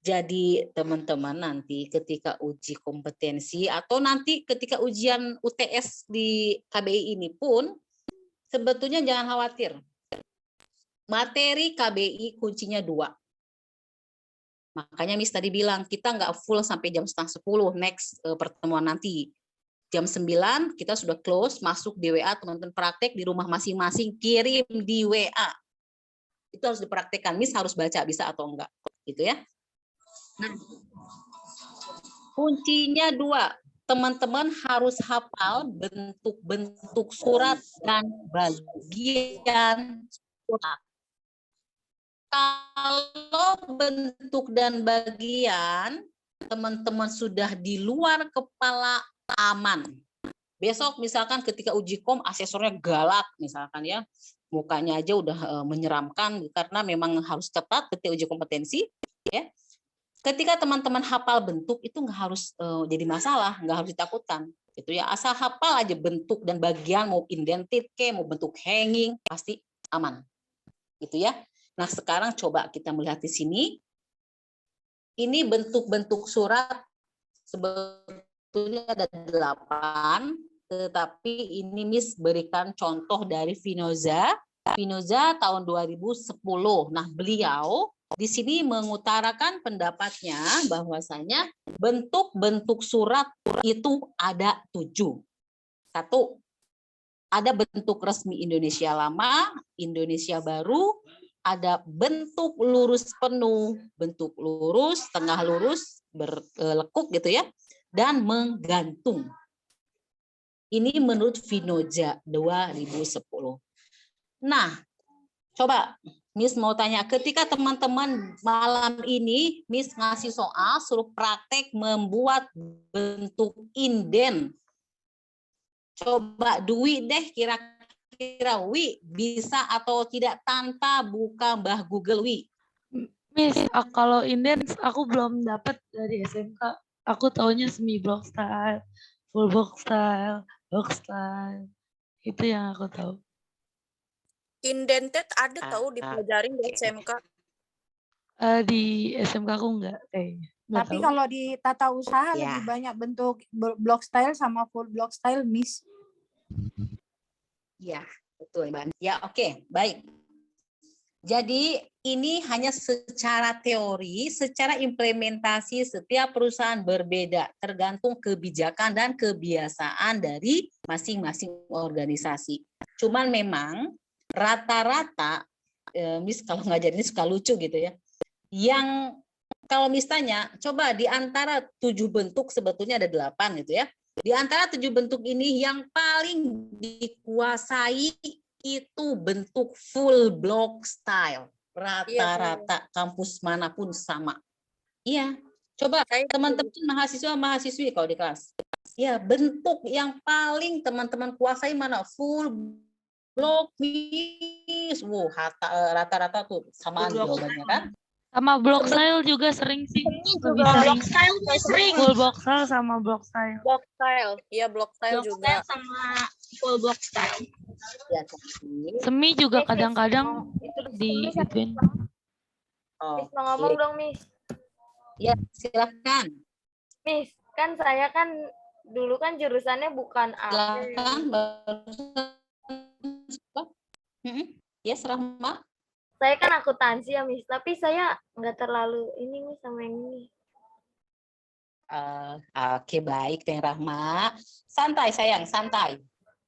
Jadi teman-teman nanti ketika uji kompetensi atau nanti ketika ujian UTS di KBI ini pun sebetulnya jangan khawatir. Materi KBI kuncinya 2. Makanya Miss tadi bilang kita nggak full sampai jam 9:30 next pertemuan nanti. Jam 9 kita sudah close, masuk di WA, teman-teman praktek di rumah masing-masing, kirim di WA. Itu harus dipraktekkan, Miss harus baca bisa atau enggak, gitu ya. Nah, kuncinya 2. teman-teman harus hafal bentuk-bentuk surat dan bagian surat. Kalau bentuk dan bagian teman-teman sudah di luar kepala, aman. Besok misalkan ketika uji kom asesornya galak misalkan ya, mukanya aja udah menyeramkan karena memang harus ketat ketika uji kompetensi ya. Ketika teman-teman hafal bentuk itu nggak harus jadi masalah, nggak harus ditakutkan gitu ya. Asal hafal aja bentuk dan bagian, mau indented ke, mau bentuk hanging, pasti aman gitu ya. Nah sekarang coba kita melihat di sini. Ini bentuk-bentuk surat sebetulnya ada 8, tetapi ini Miss berikan contoh dari Vinoza tahun 2010. Nah beliau di sini mengutarakan pendapatnya bahwasanya bentuk-bentuk surat itu ada 7. 1, ada bentuk resmi Indonesia Lama, Indonesia Baru, ada bentuk lurus penuh, bentuk lurus, tengah lurus, berlekuk gitu ya, dan menggantung. Ini menurut Vinoza 2010. Nah, coba Miss mau tanya, ketika teman-teman malam ini Miss ngasih soal suruh praktek membuat bentuk inden. Coba Dwi deh kira-kira Wi bisa atau tidak tanpa buka Mbah Google Wi. Miss, kalau inden aku belum dapat dari SMK. Aku taunya semi block style, full block style, block style. Itu yang aku tahu. Indented ada tahu dipelajarin di SMK. Di SMK aku enggak kayaknya. Nggak Tapi tahu. kalau di tata usaha Ya. lebih banyak bentuk block style sama full block style, Miss. Ya, betul Mbak. Ya, oke, baik. Jadi ini hanya secara teori, secara implementasi setiap perusahaan berbeda, tergantung kebijakan dan kebiasaan dari masing-masing organisasi. Cuman memang rata-rata, Miss kalau ngajarin ini suka lucu gitu ya, yang kalau Miss tanya, coba di antara 7 bentuk sebetulnya ada 8 gitu ya. Di antara 7 bentuk ini yang paling dikuasai itu bentuk full block style. Rata-rata kampus manapun sama. Iya, coba teman-teman mahasiswa-mahasiswi kalau di kelas. Ya, bentuk yang paling teman-teman kuasai mana? Full block, Miss. Wow, rata-rata tuh samaan jawabannya kan? Sama block style juga sering sih. Lebih Block sering. style sering. Full block style sama block style. Block style, iya block style Block juga. style sama full block style. Ya, tapi- Semi juga kadang-kadang di ituin. Oh, Miss mau ngomong dong, Miss. ya, silakan. Miss, kan saya kan dulu kan jurusannya bukan Silakan. Yes, Rahma. Saya kan akuntansi ya, Miss. Tapi saya nggak terlalu ini Miss sama yang ini. Oke, baik, Teng Rahma. Santai, sayang, santai.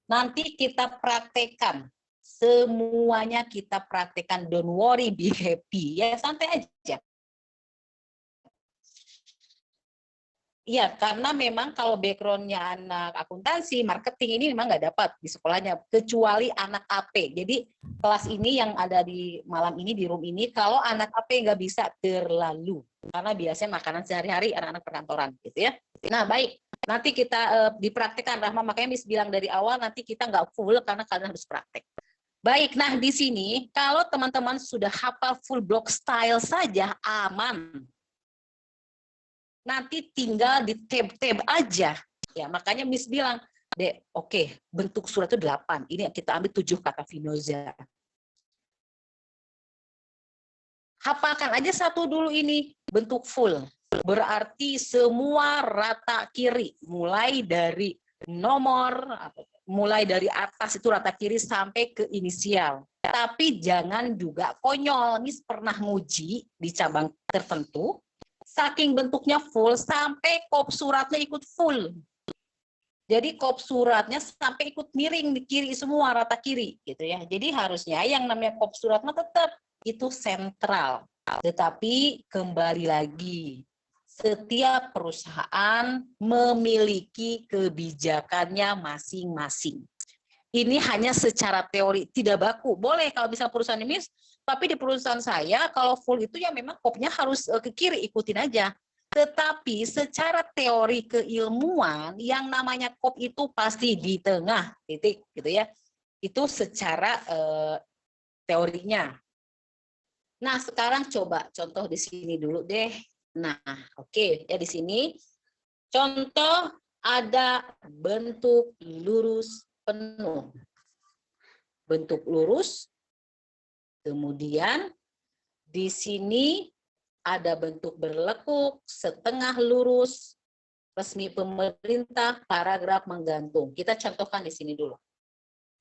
Nanti kita praktekkan. Semuanya kita praktekkan. Don't worry, be happy. Ya, santai aja. Iya, karena memang kalau background-nya anak akuntansi, marketing ini memang nggak dapat di sekolahnya, kecuali anak AP. Jadi kelas ini yang ada di malam ini, di room ini, kalau anak AP nggak bisa terlalu. Karena biasanya makanan sehari-hari anak-anak perkantoran, gitu ya. Nah, baik. Nanti kita dipraktekkan, Rahma. Makanya Miss bilang dari awal, nanti kita nggak full karena kalian harus praktek. Baik, nah di sini, kalau teman-teman sudah hafal full block style saja, aman. Nanti tinggal di tab-tab aja. Ya, makanya Miss bilang, Dek, oke, bentuk surat itu 8. Ini kita ambil 7 kata Vinoza. Hafalkan aja satu dulu ini, bentuk full. Berarti semua rata kiri, mulai dari nomor, mulai dari atas itu rata kiri sampai ke inisial. Tapi jangan juga konyol. Miss pernah nguji di cabang tertentu, saking bentuknya full sampai kop suratnya ikut full. Jadi kop suratnya sampai ikut miring di kiri semua rata kiri gitu ya. Jadi harusnya yang namanya kop suratnya tetap itu sentral. Tetapi kembali lagi setiap perusahaan memiliki kebijakannya masing-masing. Ini hanya secara teori, tidak baku. Boleh kalau bisa perusahaan Miss, tapi di perusahaan saya kalau full itu ya memang kopnya harus ke kiri, ikutin aja. Tetapi secara teori keilmuan yang namanya kop itu pasti di tengah, titik gitu ya. Itu secara teorinya. Nah, sekarang coba contoh di sini dulu deh. Nah, oke, ya di sini contoh ada bentuk lurus penuh. Bentuk lurus. Kemudian di sini ada bentuk berlekuk, setengah lurus, resmi pemerintah, paragraf menggantung. Kita contohkan di sini dulu.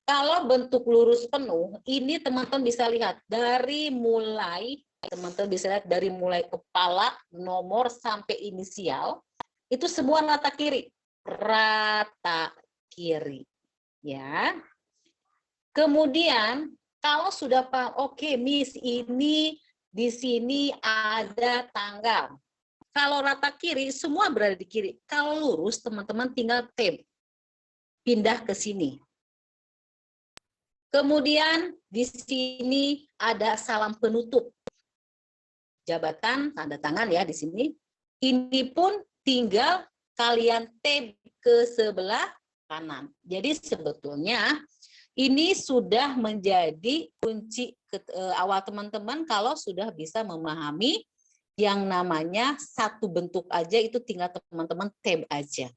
Kalau bentuk lurus penuh, ini teman-teman bisa lihat dari mulai, teman-teman bisa lihat dari mulai kepala, nomor sampai inisial, itu semua rata kiri. Rata kiri. Ya. Kemudian kalau sudah paham, oke, Miss, ini di sini ada tanggal. Kalau rata kiri, semua berada di kiri. Kalau lurus, teman-teman tinggal tab. Pindah ke sini. Kemudian di sini ada salam penutup. Jabatan, tanda tangan ya di sini. Ini pun tinggal kalian tab ke sebelah kanan. Jadi sebetulnya ini sudah menjadi kunci awal teman-teman kalau sudah bisa memahami yang namanya satu bentuk aja itu tinggal teman-teman tab aja.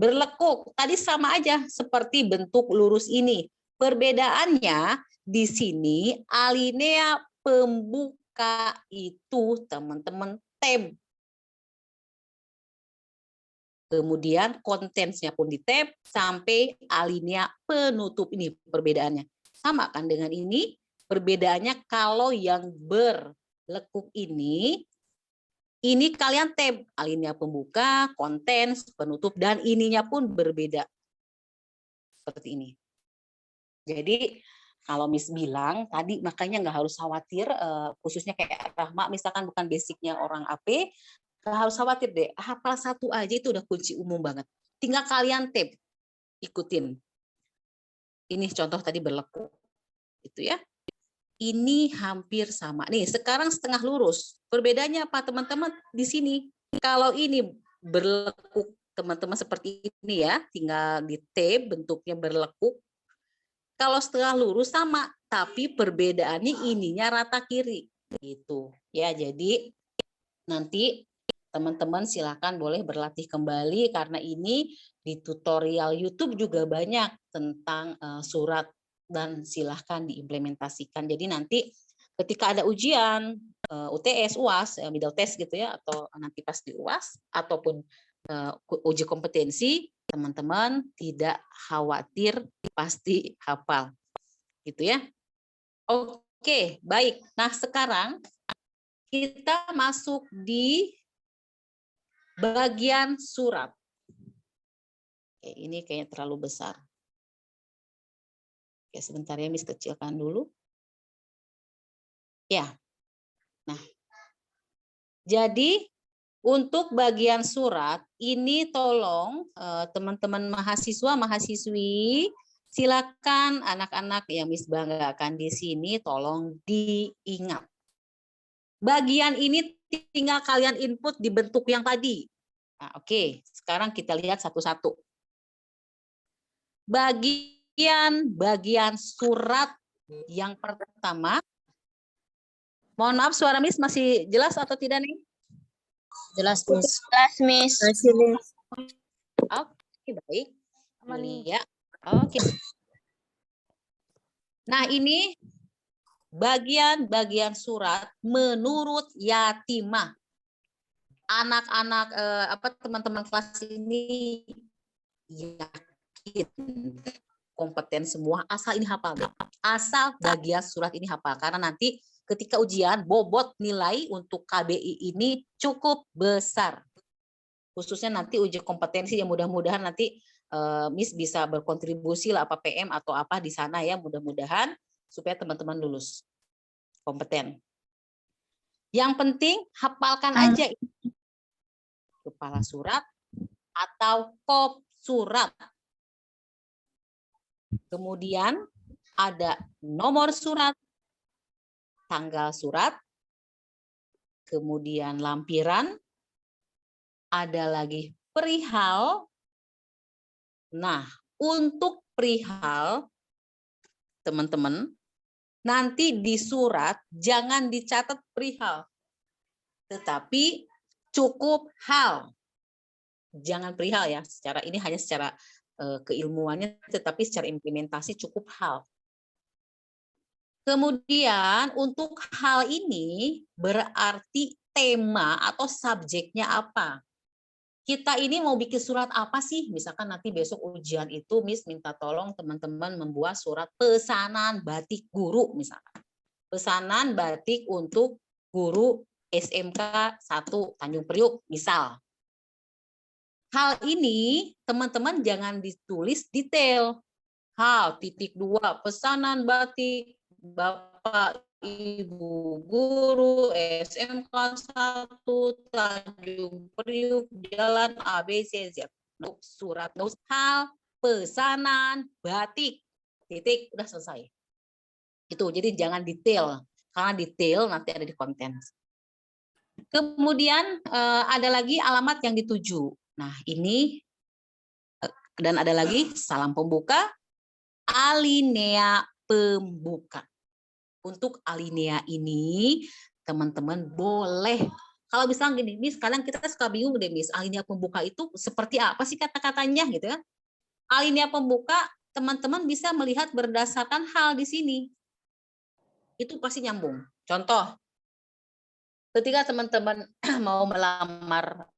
Berlekuk, tadi sama aja seperti bentuk lurus ini. Perbedaannya di sini alinea pembuka itu teman-teman tab. Kemudian kontennya pun di tab sampai alinea penutup, ini perbedaannya. Sama kan dengan ini, perbedaannya kalau yang berlekuk ini kalian tab, alinea pembuka, konten, penutup, dan ininya pun berbeda. Seperti ini. Jadi kalau Miss bilang tadi makanya nggak harus khawatir, khususnya kayak Rahma misalkan bukan basicnya orang AP, nggak harus khawatir deh, hafal satu aja itu udah kunci umum banget. Tinggal kalian tab, ikutin. Ini contoh tadi berlekuk, itu ya. Ini hampir sama. Nih sekarang setengah lurus. Perbedaannya apa teman-teman di sini? Kalau ini berlekuk teman-teman seperti ini ya, tinggal di tab bentuknya berlekuk. Kalau setengah lurus sama, tapi perbedaannya ininya rata kiri, gitu ya. Jadi nanti teman-teman silakan boleh berlatih kembali karena ini di tutorial YouTube juga banyak tentang surat dan silahkan diimplementasikan. Jadi nanti ketika ada ujian UTS, UAS, middle test gitu ya, atau nanti pas di UAS ataupun uji kompetensi, teman-teman tidak khawatir, pasti hafal. Gitu ya. Oke, baik. Nah, sekarang kita masuk di bagian surat. Oke, ini kayaknya terlalu besar. Oke, sebentar ya, Miss kecilkan dulu. Ya. Nah, jadi untuk bagian surat ini tolong teman-teman mahasiswa, mahasiswi, silakan anak-anak yang Miss banggakan di sini tolong diingat. Bagian ini tinggal kalian input di bentuk yang tadi. Nah, oke, sekarang kita lihat satu-satu. Bagian surat yang pertama. Mohon maaf, suara Miss masih jelas atau tidak nih? Jelas, Miss. Jelas, Miss. Oke, baik. Ini ya. Oke. Nah, ini bagian surat menurut Yatimah. Anak-anak teman-teman kelas ini yakin kompeten semua asal ini hafal. Asal bagian surat ini hafal karena nanti ketika ujian bobot nilai untuk KBI ini cukup besar. Khususnya nanti uji kompetensi yang mudah-mudahan nanti Miss bisa berkontribusi lah apa PM atau apa di sana ya, mudah-mudahan supaya teman-teman lulus kompeten. Yang penting hafalkan aja kepala surat, atau kop surat. Kemudian ada nomor surat, tanggal surat, kemudian lampiran, ada lagi perihal. Nah, untuk perihal, teman-teman, nanti di surat jangan dicatat perihal, tetapi cukup hal. Jangan perihal ya, secara ini hanya secara keilmuannya, tetapi secara implementasi cukup hal. Kemudian untuk hal ini berarti tema atau subjeknya apa. Kita ini mau bikin surat apa sih? Misalkan nanti besok ujian itu Miss minta tolong teman-teman membuat surat pesanan batik guru misalkan. Pesanan batik untuk guru SMK 1 Tanjung Priuk misal. Hal ini teman-teman jangan ditulis detail. Hal titik 2 pesanan batik Bapak Ibu guru SMK 1 Tanjung Priuk Jalan ABCZ. Surat hal pesanan batik. Titik udah selesai. Itu jadi jangan detail karena detail nanti ada di konten. Kemudian ada lagi alamat yang dituju. Nah, ini dan ada lagi salam pembuka, alinea pembuka. Untuk alinea ini, teman-teman boleh. Kalau misalnya gini, Miss, kadang kita suka bingung deh, Miss, alinea pembuka itu seperti apa sih kata-katanya gitu kan? Alinea pembuka, teman-teman bisa melihat berdasarkan hal di sini. Itu pasti nyambung. Contoh, ketika teman-teman mau melamar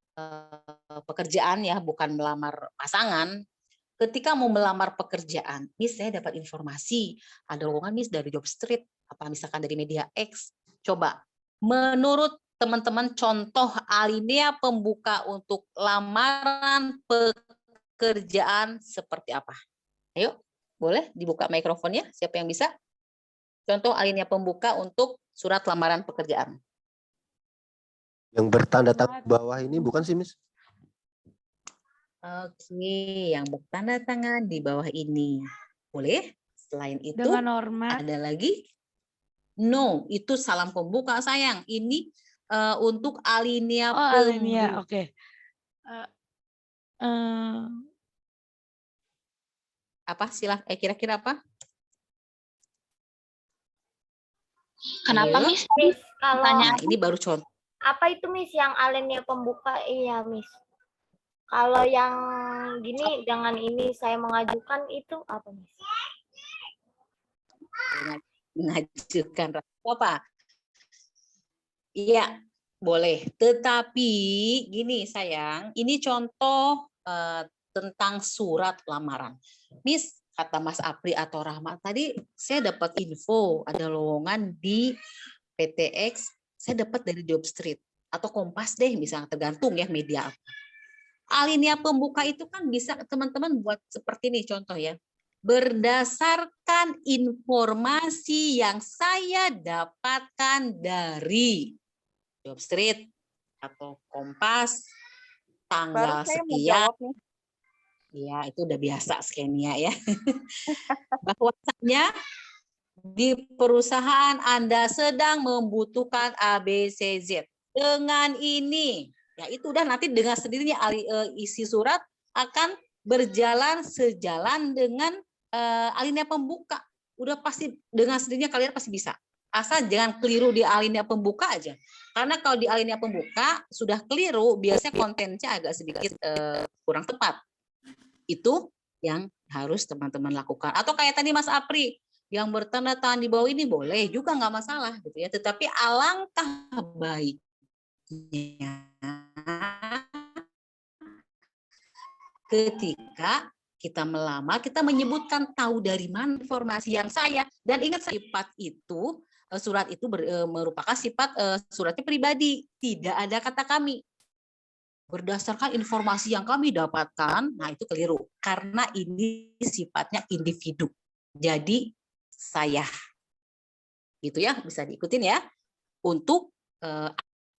pekerjaan ya, bukan melamar pasangan. Ketika mau melamar pekerjaan, Miss saya dapat informasi ada lowongan Miss dari Jobstreet, apa misalkan dari Media X. Coba, menurut teman-teman contoh alinea pembuka untuk lamaran pekerjaan seperti apa? Ayo, boleh dibuka mikrofonnya, siapa yang bisa? Contoh alinea pembuka untuk surat lamaran pekerjaan. Yang bertanda tangan bawah ini bukan sih, Miss? Oke, yang bertanda tangan di bawah ini. Boleh? Selain itu, Dengan hormat. ada lagi? No, itu salam pembuka, sayang. Ini untuk alinea pembuka. Alinea, oke. Apa? Kira-kira apa? Kenapa, Ayo. Miss? Kalau Nah, ini baru contoh. apa itu Miss yang alinea pembuka? Iya Miss. Kalau yang gini dengan ini saya mengajukan itu apa Miss? Mengajukan apa? Iya, boleh. Tetapi gini sayang, ini contoh tentang surat lamaran. Miss, kata Mas Apri atau Rahmat tadi, saya dapat info ada lowongan di PTX, saya dapat dari Jobstreet atau Kompas deh, misalnya tergantung ya media apa. Alinea pembuka itu kan bisa teman-teman buat seperti ini contoh ya. Berdasarkan informasi yang saya dapatkan dari Jobstreet atau Kompas tanggal sekian. Ya, itu udah biasa skenia ya. Bahwasanya di perusahaan Anda sedang membutuhkan ABCZ. Dengan ini, ya itu udah nanti dengan sendirinya isi surat akan berjalan sejalan dengan alinea pembuka. Udah pasti dengan sendirinya kalian pasti bisa. Asal jangan keliru di alinea pembuka aja. Karena kalau di alinea pembuka sudah keliru, biasanya kontennya agak sedikit kurang tepat. Itu yang harus teman-teman lakukan. Atau kayak tadi Mas Apri, yang bertanda tangan di bawah ini boleh juga nggak masalah gitu ya. Tetapi alangkah baiknya ketika kita melamar, kita menyebutkan tahu dari mana informasi yang saya. Dan ingat sifat itu, surat itu merupakan sifat suratnya pribadi. Tidak ada kata kami. Berdasarkan informasi yang kami dapatkan, nah itu keliru. Karena ini sifatnya individu. Jadi saya. Gitu ya, bisa diikutin ya. Untuk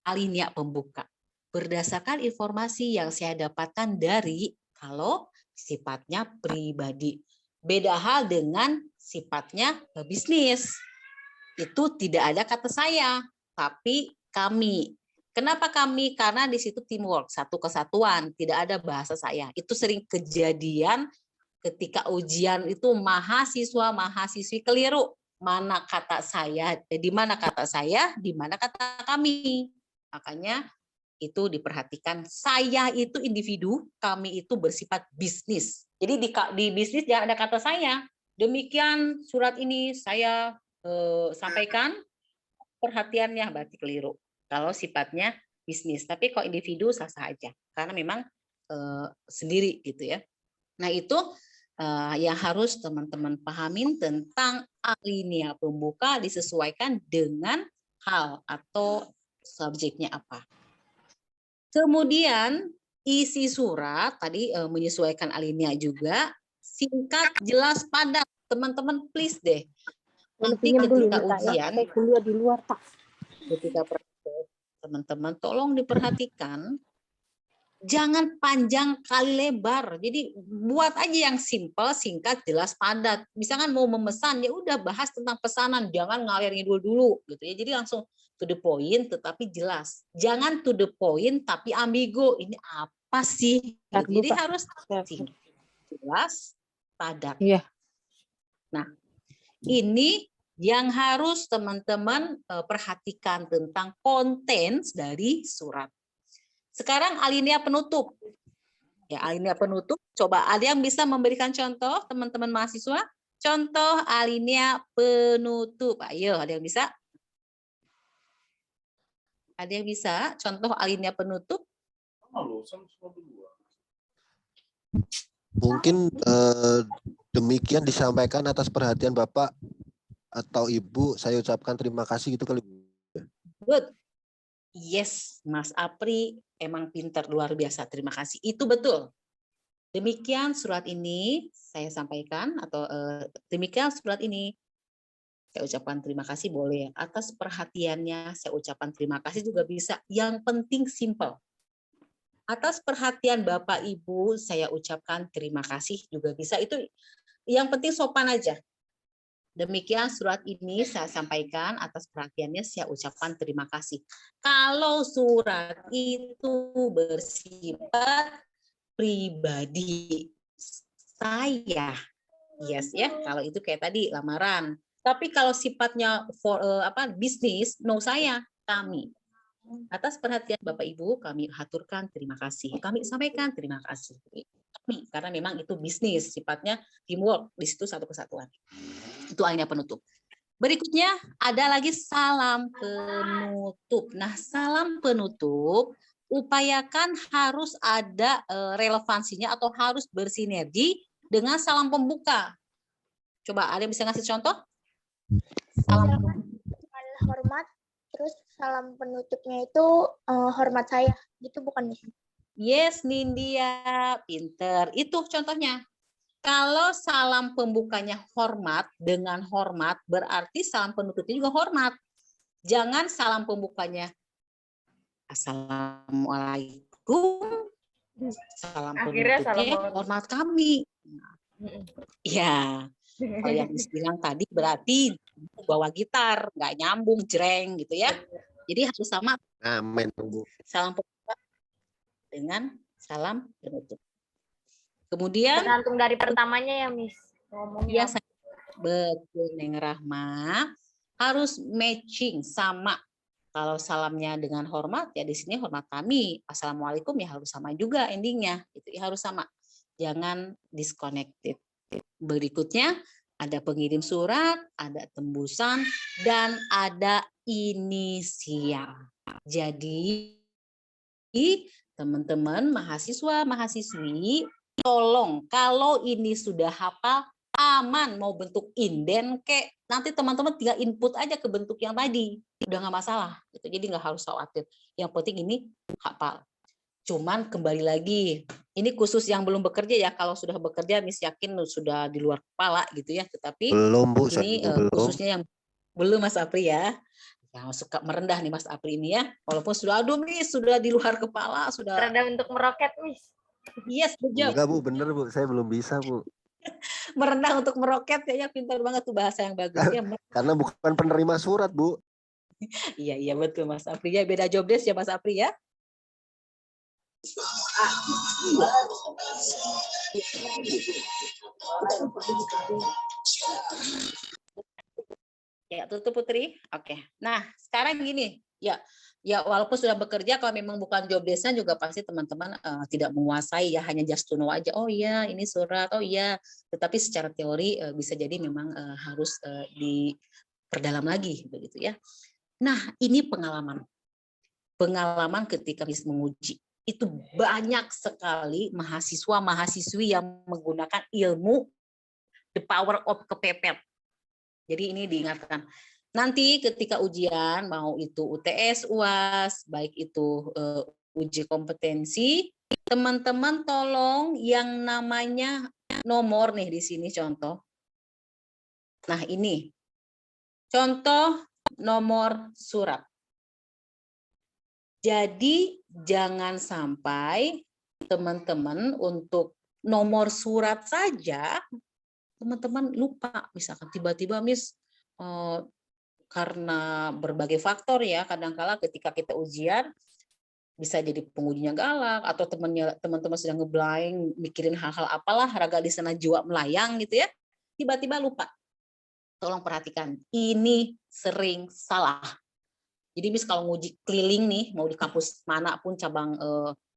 alinea pembuka. berdasarkan informasi yang saya dapatkan dari kalau sifatnya pribadi. Beda hal dengan sifatnya bisnis. Itu tidak ada kata saya, tapi kami. Kenapa kami? Karena di situ teamwork, satu kesatuan, tidak ada bahasa saya. Itu sering kejadian ketika ujian itu mahasiswa-mahasiswi keliru. Mana kata saya, di mana kata saya, di mana kata kami. Makanya itu diperhatikan. Saya itu individu, kami itu bersifat bisnis. Jadi di bisnis jangan ada kata saya. Demikian surat ini saya sampaikan, perhatiannya berarti keliru. Kalau sifatnya bisnis, tapi kalau individu sah-sah aja, karena memang sendiri gitu ya. Nah itu yang harus teman-teman pahamin tentang alinea pembuka disesuaikan dengan hal atau subjeknya apa. Kemudian isi surat tadi menyesuaikan alinea juga, singkat, jelas, padat. Teman-teman please deh. Nanti ketika ujian, saya kuliah di luar tak. ketika teman-teman tolong diperhatikan, jangan panjang kali lebar. Jadi buat aja yang simple, singkat, jelas, padat. Misalkan mau memesan, ya udah bahas tentang pesanan, jangan ngalir ngidul dulu gitu ya. Jadi langsung to the point tetapi jelas. Jangan to the point tapi ambigu. Ini apa sih? Gitu. Jadi harus singkat, jelas, padat. Iya. Nah, ini yang harus teman-teman perhatikan tentang konten dari surat. Sekarang alinea penutup. Ya, alinea penutup. Coba ada yang bisa memberikan contoh, teman-teman mahasiswa? Contoh alinea penutup. Ayo, ada yang bisa? Ada yang bisa? Contoh alinea penutup? Mungkin demikian disampaikan atas perhatian Bapak atau Ibu. Saya ucapkan terima kasih gitu kali. Good. Yes, Mas Apri emang pintar, luar biasa. Terima kasih. Itu betul. Demikian surat ini saya sampaikan atau demikian surat ini. Saya ucapkan terima kasih boleh. Atas perhatiannya saya ucapkan terima kasih juga bisa. Yang penting simple. Atas perhatian Bapak Ibu saya ucapkan terima kasih juga bisa. Itu yang penting sopan aja. Demikian surat ini saya sampaikan, atas perhatiannya saya ucapkan terima kasih. Kalau surat itu bersifat pribadi saya, yes ya, kalau itu kayak tadi lamaran. Tapi kalau sifatnya bisnis, no saya, kami. Atas perhatian Bapak Ibu kami haturkan terima kasih. Kami sampaikan terima kasih. Kami, karena memang itu bisnis, sifatnya teamwork, di situ satu kesatuan. Itu alinea penutup. Berikutnya ada lagi salam penutup. Nah, salam penutup upayakan harus ada relevansinya atau harus bersinergi dengan salam pembuka. Coba ada yang bisa ngasih contoh? Salam hormat, terus salam penutupnya itu hormat saya, gitu bukan Miss? Yes, Nindya, pinter. Itu contohnya. Kalau salam pembukanya hormat dengan hormat, berarti salam penutupnya juga hormat. Jangan salam pembukanya Assalamualaikum. Salam penutupnya hormat kami. Ya, kalau yang bilang tadi berarti bawa gitar, nggak nyambung, jreng gitu ya. Jadi harus sama. Amin. Salam pembuka dengan salam penutup. Kemudian tergantung dari pertamanya ya, Miss. Ngomongnya. Ya, betul, Neng Rahma. Harus matching sama. Kalau salamnya dengan hormat, ya di sini hormat kami. Assalamualaikum ya harus sama juga endingnya. Itu ya harus sama. Jangan disconnected. Berikutnya ada pengirim surat, ada tembusan, dan ada inisial. Jadi teman-teman mahasiswa-mahasiswi, tolong kalau ini sudah hafal, aman mau bentuk inden kek, nanti teman-teman tinggal input aja ke bentuk yang tadi, udah nggak masalah gitu. Jadi nggak harus khawatir, yang penting ini hafal. Cuman kembali lagi, ini khusus yang belum bekerja ya. Kalau sudah bekerja Miss yakin sudah di luar kepala gitu ya, tetapi belum Bu, ini khususnya yang belum Mas Apri ya. Yang suka merendah nih Mas Apri ini ya. Walaupun sudah aduh Miss, sudah di luar kepala, sudah. Rendah untuk meroket, Miss. Yes, betul. Enggak Bu, bener Bu, saya belum bisa Bu. Merendah untuk meroket, kayaknya pintar banget tuh bahasa yang bagus ya. Karena bukan penerima surat Bu. Iya betul Mas Apri ya, beda job desk ya Mas Apri ya. Ya, tutup Putri. Oke. Nah, sekarang gini, ya walaupun sudah bekerja, kalau memang bukan job desk-nya juga pasti teman-teman tidak menguasai ya, hanya just to know aja. Oh iya, ini surat. Oh iya. Tetapi secara teori bisa jadi memang harus diperdalam lagi begitu ya. Nah, ini pengalaman. Pengalaman ketika Miss menguji. Itu banyak sekali mahasiswa-mahasiswi yang menggunakan ilmu the power of kepepet. Jadi ini diingatkan. Nanti ketika ujian, mau itu UTS, UAS, baik itu uji kompetensi, teman-teman tolong yang namanya nomor nih di sini contoh. Nah ini, contoh nomor surat. Jadi jangan sampai teman-teman untuk nomor surat saja, teman-teman lupa, misalkan tiba-tiba Miss karena berbagai faktor ya, kadang-kala ketika kita ujian bisa jadi pengujinya galak atau teman-teman sedang ngeblank mikirin hal-hal apalah, raga di sana jiwa melayang gitu ya, tiba-tiba lupa. Tolong perhatikan, ini sering salah. Jadi Miss kalau nguji keliling nih, mau di kampus manapun cabang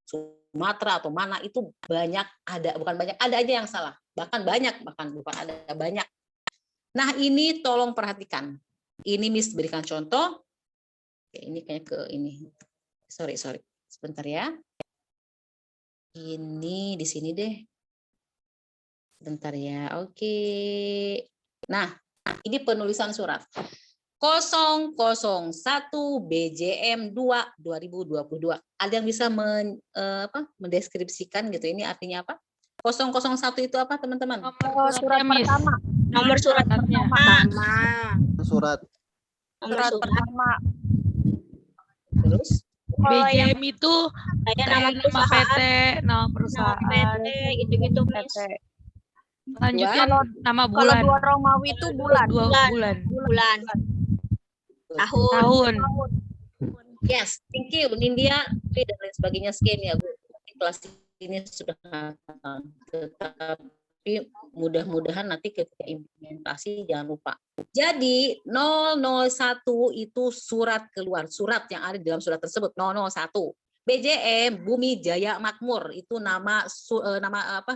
Sumatera atau mana itu banyak ada, bukan banyak, ada aja yang salah. Bahkan bukan ada banyak. Nah ini tolong perhatikan. Ini Miss berikan contoh. Oke, ini kayak ke ini. Sorry. Sebentar ya. Ini di sini deh. Sebentar ya. Oke. Nah, ini penulisan surat. 001 BJM 2 2022. Ada yang bisa mendeskripsikan gitu? Ini artinya apa? 001 itu apa teman-teman? Surat pertama. Nomor surat pertama. Surat. Surat pertama. Terus? BJM itu Kayak nama PT, nama perusahaan. PT gitu-gitu, Miss. Selanjutnya nama Kalau bulan. 2 Romawi itu bulan. Bulan. Tahun. Yes, thank you Nindya dan lain sebagainya sekian ya Bu. Kelas ini sudah tetapi mudah-mudahan nanti ketika implementasi jangan lupa. Jadi 001 itu surat keluar, surat yang ada di dalam surat tersebut 001. BJM Bumi Jaya Makmur itu nama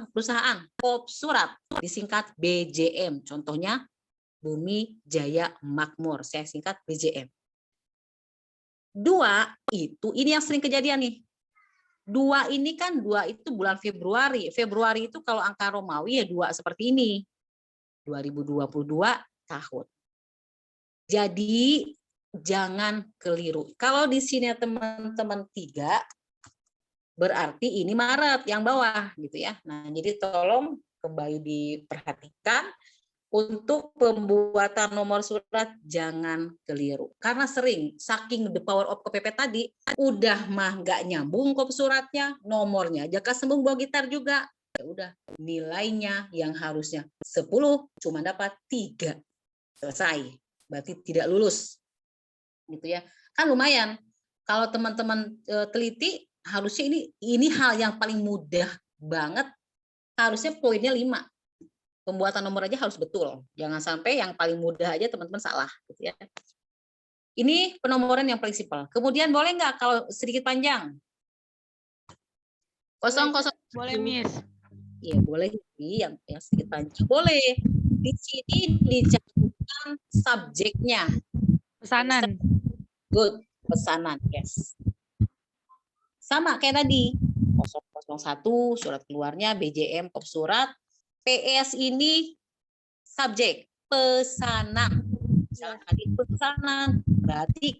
perusahaan. Kop surat disingkat BJM. Contohnya Bumi Jaya Makmur. Saya singkat BJM. 2 itu ini yang sering kejadian nih. 2 ini kan 2 itu bulan Februari. Februari itu kalau angka Romawi ya 2 seperti ini. 2022 tahun. Jadi jangan keliru. Kalau di sini teman-teman 3 berarti ini Maret yang bawah gitu ya. Nah, jadi tolong kembali diperhatikan untuk pembuatan nomor surat jangan keliru. Karena sering saking the power of kepepet tadi udah mah nggak nyambung kop suratnya, nomornya aja kesembung bawa gitar juga. Ya udah, nilainya yang harusnya 10 cuma dapat 3. Selesai. Berarti tidak lulus. Gitu ya. Kan lumayan. Kalau teman-teman teliti harusnya ini hal yang paling mudah banget. Harusnya poinnya 5. Pembuatan nomor aja harus betul. Jangan sampai yang paling mudah aja teman-teman salah. Gitu ya. Ini penomoran yang paling simpel. Kemudian boleh nggak kalau sedikit panjang? 001. Boleh, Miss. Iya boleh. Yang sedikit panjang. Boleh. Di sini dicantumkan subjeknya. Pesanan. Good. Pesanan. Yes. Sama kayak tadi. 001 surat keluarnya, BJM kop surat. PS ini subjek pesanan. Misalnya tadi pesanan berarti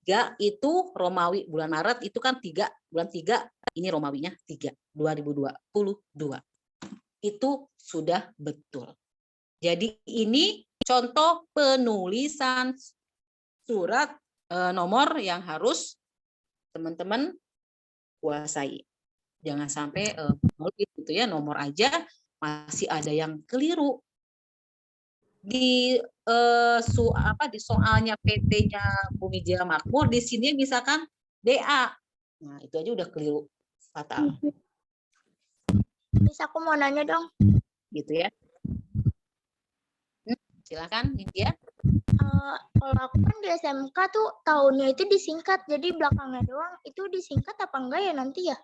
3 itu Romawi bulan Maret itu kan 3 bulan 3 ini Romawinya 3 2022 itu sudah betul. Jadi ini contoh penulisan surat nomor yang harus teman-teman kuasai. Jangan sampai nulis gitu ya, nomor aja masih ada yang keliru. Di di soalnya PT-nya Bumi Jaya Makmur, di sini misalkan DA. Nah, itu aja udah keliru fatal. Miss, aku mau nanya dong. Gitu ya. Silakan, Nindya. Kalau aku kan di SMK tuh tahunnya itu disingkat, jadi belakangnya doang. Itu disingkat apa enggak ya nanti ya?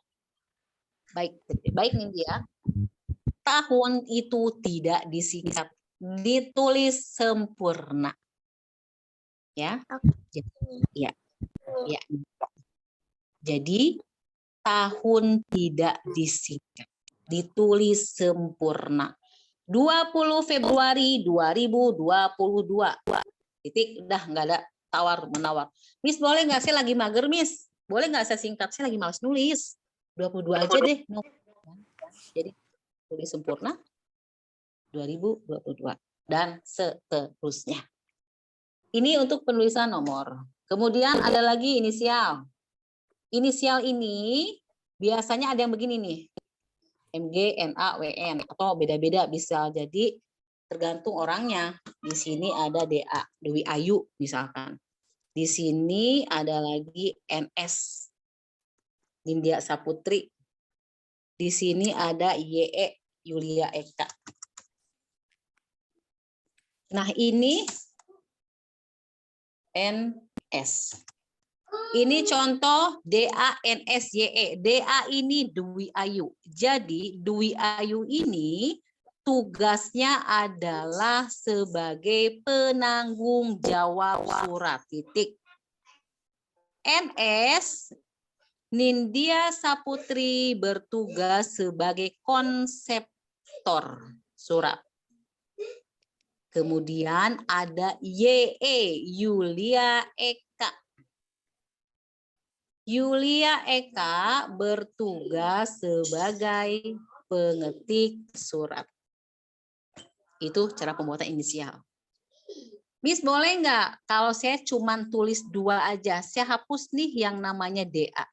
Baik Nindya. Tahun itu tidak disingkat, ditulis sempurna. Ya. Ya. Ya. Jadi tahun tidak disingkat, ditulis sempurna. 20 Februari 2022. Titik, udah nggak ada tawar menawar. Miss boleh nggak, saya lagi mager Miss, boleh nggak saya singkat, saya lagi malas nulis. 22 aja deh. Jadi tulis sempurna 2022 dan seterusnya. Ini untuk penulisan nomor. Kemudian ada lagi inisial. Inisial ini biasanya ada yang begini nih. MG, NA, WN, atau beda-beda bisa jadi tergantung orangnya. Di sini ada DA, Dewi Ayu misalkan. Di sini ada lagi NS, Nindya Saputri. Di sini ada YE, Yulia Eka. Nah ini NS. Ini contoh DANSYE. DA ini Dwi Ayu. Jadi Dwi Ayu ini tugasnya adalah sebagai penanggung jawab surat. Titik. NS Nindya Saputri bertugas sebagai konseptor surat. Kemudian ada YE Yulia Eka. Yulia Eka bertugas sebagai pengetik surat. Itu cara pembuatan inisial. Miss boleh nggak kalau saya cuma tulis 2 aja, saya hapus nih yang namanya DA.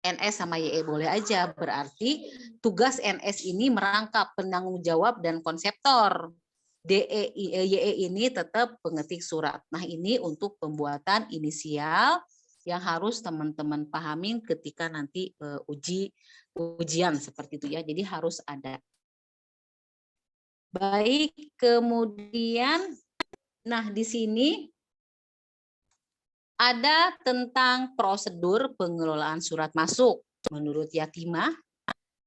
NS sama YE boleh aja, berarti tugas NS ini merangkap penanggung jawab dan konseptor. YE ini tetap pengetik surat. Nah ini untuk pembuatan inisial yang harus teman-teman pahamin ketika nanti ujian seperti itu ya. Jadi harus ada. Baik, kemudian nah di sini ada tentang prosedur pengelolaan surat masuk menurut Yatimah.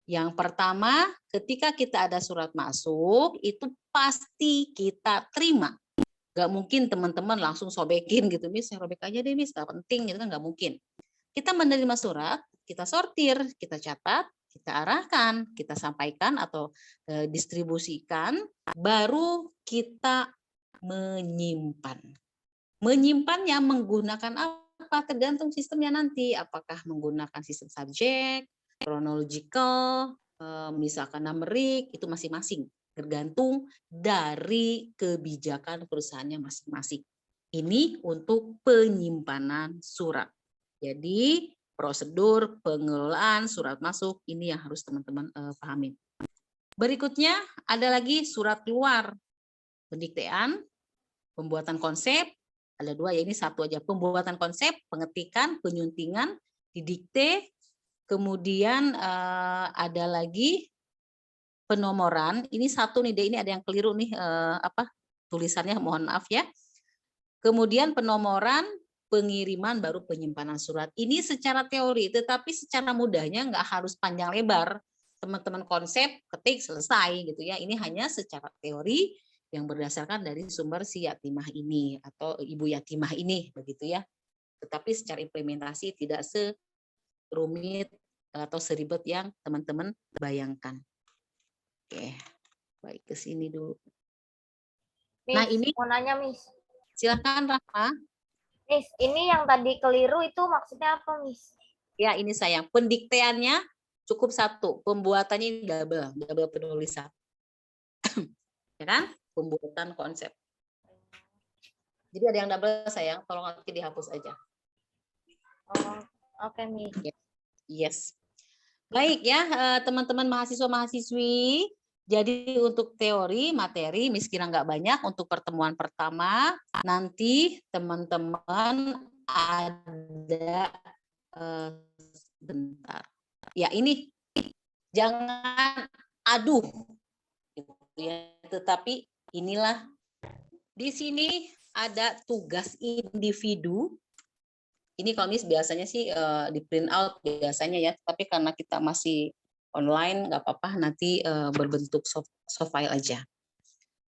Yang pertama, ketika kita ada surat masuk itu pasti kita terima. Gak mungkin teman-teman langsung sobekin gitu, Miss, saya robek aja deh Miss, gak penting gitu kan, gak mungkin. Kita menerima surat, kita sortir, kita catat, kita arahkan, kita sampaikan atau distribusikan, baru kita menyimpan. Menyimpannya menggunakan apa? Tergantung sistemnya nanti, apakah menggunakan sistem subjek, chronological, misalkan numerik, itu masing-masing. Tergantung dari kebijakan perusahaannya masing-masing. Ini untuk penyimpanan surat. Jadi prosedur pengelolaan surat masuk ini yang harus teman-teman pahami. Berikutnya ada lagi surat keluar. Pendiktean, pembuatan konsep, ada 2 ya, ini 1 aja. Pembuatan konsep, pengetikan, penyuntingan, didikte, kemudian ada lagi penomoran. Ini 1 nih, ini ada yang keliru nih tulisannya, mohon maaf ya. Kemudian penomoran, pengiriman, baru penyimpanan surat. Ini secara teori, tetapi secara mudahnya nggak harus panjang lebar. Teman-teman konsep, ketik, selesai gitu ya. Ini hanya secara teori yang berdasarkan dari sumber si Yatimah ini atau Ibu Yatimah ini begitu ya. Tetapi secara implementasi tidak serumit atau seribet yang teman-teman bayangkan. Oke, baik ke sini dulu. Miss, nah ini mau nanya Miss. Silakan Rahma. Miss, ini yang tadi keliru itu maksudnya apa Miss? Ya ini sayang, pendikteannya cukup 1, pembuatannya double penulisan. Ya kan? pembuatan konsep. Jadi ada yang double sayang, tolong nanti dihapus aja. Oh, oke, Miss. Yes. Baik ya, teman-teman mahasiswa-mahasiswi. Jadi untuk teori, materi, Miss kira nggak banyak untuk pertemuan pertama. Nanti teman-teman ada, bentar. Ya ini, jangan aduh. Ya, tetapi inilah, di sini ada tugas individu. Ini kalau Miss biasanya sih di print out biasanya ya, tapi karena kita masih online nggak apa-apa, nanti berbentuk soft file aja.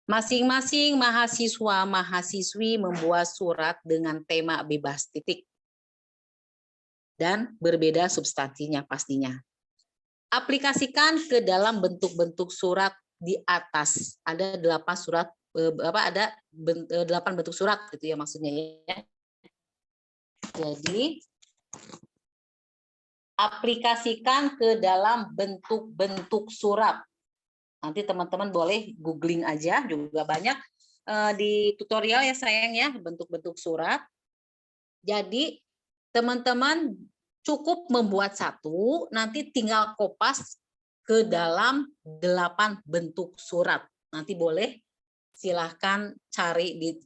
Masing-masing mahasiswa-mahasiswi membuat surat dengan tema bebas titik dan berbeda substansinya pastinya. Aplikasikan ke dalam bentuk-bentuk surat di atas. Ada 8 surat, ada 8 bentuk surat gitu ya maksudnya ya. Jadi aplikasikan ke dalam bentuk-bentuk surat. Nanti teman-teman boleh googling aja, juga banyak di tutorial ya sayang ya, bentuk-bentuk surat. Jadi teman-teman cukup membuat satu, nanti tinggal kopas ke dalam 8 bentuk surat. Nanti boleh silahkan cari di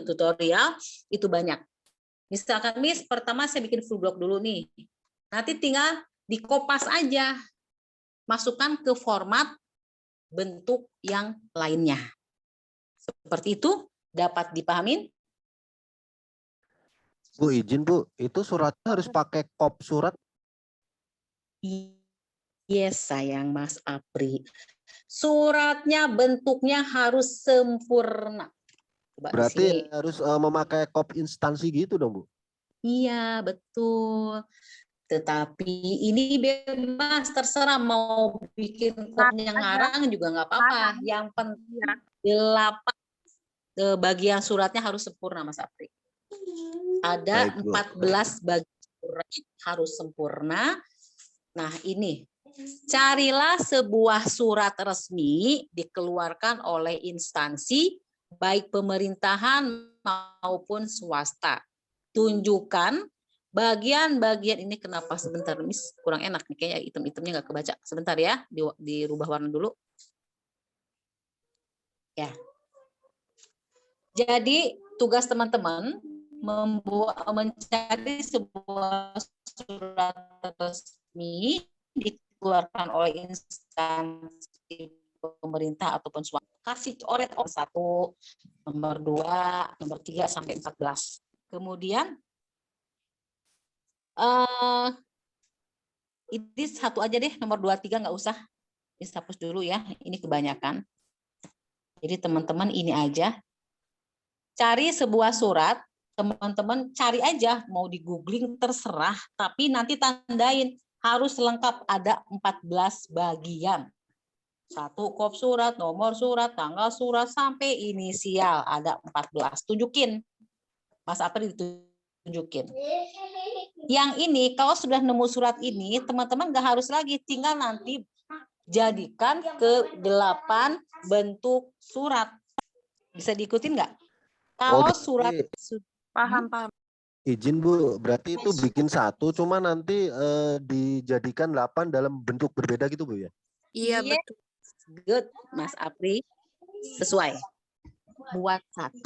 tutorial, itu banyak. Misalkan Miss, pertama saya bikin full block dulu nih. Nanti tinggal dikopas aja. Masukkan ke format bentuk yang lainnya. Seperti itu, dapat dipahamin? Bu, izin Bu, itu suratnya harus pakai kop surat? Yes, sayang Mas Apri. Suratnya bentuknya harus sempurna. Berarti harus memakai kop instansi gitu dong, Bu? Iya, betul. Tetapi ini bebas, terserah mau bikin kopnya ngarang juga nggak apa-apa. Yang penting 8 bagian suratnya harus sempurna, Mas Apri. Ada 14 bagian surat harus sempurna. Nah, ini. Carilah sebuah surat resmi dikeluarkan oleh instansi baik pemerintahan maupun swasta. Tunjukkan bagian-bagian ini. Kenapa sebentar Miss kurang enak nih, kayaknya item-itemnya nggak kebaca. Sebentar ya, dirubah warna dulu. Ya. Jadi tugas teman-teman mencari sebuah surat resmi dikeluarkan oleh instansi pemerintah ataupun swasta. Kasih coret nomor 1, nomor 2, nomor 3 sampai 14. Kemudian ini satu aja deh, nomor 2, 3 nggak usah. Dihapus dulu ya, ini kebanyakan. Jadi teman-teman ini aja. Cari sebuah surat, teman-teman cari aja, mau di googling terserah, tapi nanti tandain harus lengkap, ada 14 bagian. 1 kop surat, nomor surat, tanggal surat, sampai inisial, ada 14. Tunjukin. Mas Apri ditunjukin. Yang ini, kalau sudah nemu surat ini, teman-teman nggak harus lagi, tinggal nanti jadikan ke 8 bentuk surat. Bisa diikutin nggak? Kalau surat... Paham. Izin Bu, berarti itu bikin 1, cuma nanti dijadikan 8 dalam bentuk berbeda gitu Bu ya? Iya, betul. Good, Mas Apri. Sesuai. Buat 1,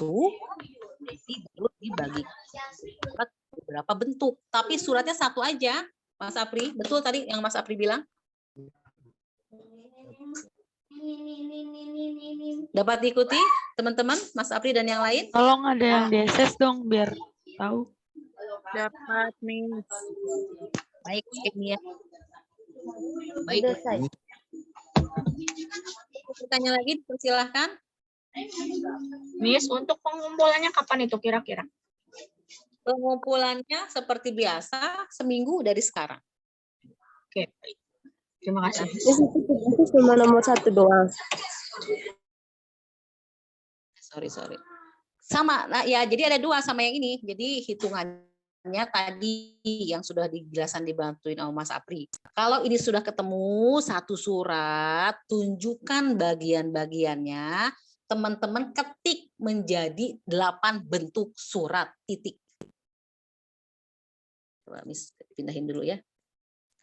nanti baru dibagi beberapa bentuk. Tapi suratnya 1 aja, Mas Apri. Betul tadi yang Mas Apri bilang? Dapat diikuti teman-teman, Mas Apri dan yang lain? Tolong ada yang DSS dong biar tahu. Dapat, Miss. Baik, Emilia. Baik. Bertanya lagi, silahkan. Miss, untuk pengumpulannya kapan itu kira-kira? Pengumpulannya seperti biasa, seminggu dari sekarang. Oke, baik. Terima kasih. Itu cuma nomor 1 doang. Sorry. Sama, nah, ya jadi ada 2 sama yang ini. Jadi hitungannya tadi yang sudah dijelaskan dibantuin sama Mas Apri. Kalau ini sudah ketemu 1 surat, tunjukkan bagian-bagiannya, teman-teman ketik menjadi 8 bentuk surat titik. Coba Miss pindahin dulu ya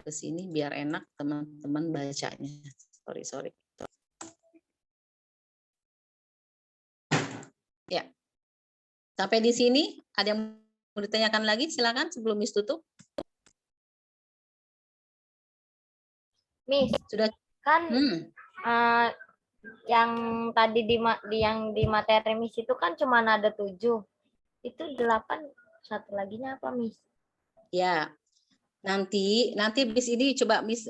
ke sini biar enak teman-teman bacanya. Sorry. Ya. Sampai di sini ada yang mau ditanyakan lagi? Silakan sebelum Miss tutup. Miss, Sudah kan yang tadi di materi Miss itu kan cuma ada 7. Itu 8, satu laginya apa, Miss? Ya. Nanti Miss ini coba Miss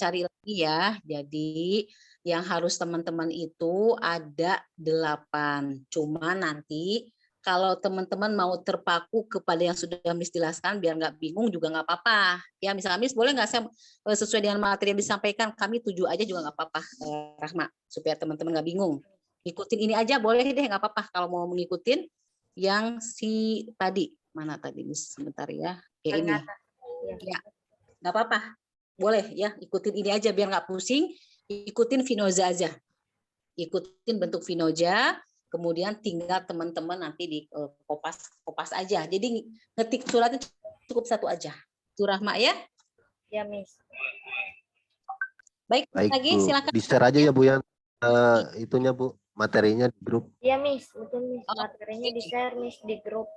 cari lagi ya. Jadi yang harus teman-teman itu ada 8. Cuma nanti kalau teman-teman mau terpaku kepada yang sudah Miss jelaskan biar nggak bingung juga nggak apa-apa. Ya misalnya Miss boleh nggak saya sesuai dengan materi yang disampaikan kami 7 aja juga nggak apa-apa, Rahma, supaya teman-teman nggak bingung. Ikutin ini aja boleh deh nggak apa-apa kalau mau mengikutin yang si tadi mana tadi Miss sebentar ya. Kayak ini. Ya, nggak apa-apa, boleh ya ikutin ini aja biar nggak pusing, ikutin Vinoza aja, ikutin bentuk Vinoza, kemudian tinggal teman-teman nanti di kopas aja. Jadi ngetik suratnya cukup 1 aja. Itu Rahma ya? Ya Miss. Baik lagi Bu. silakan. Di-share aja ya Bu yang itunya Bu, materinya di grup. Iya Miss, betul Miss. Materinya di-share Miss di grup.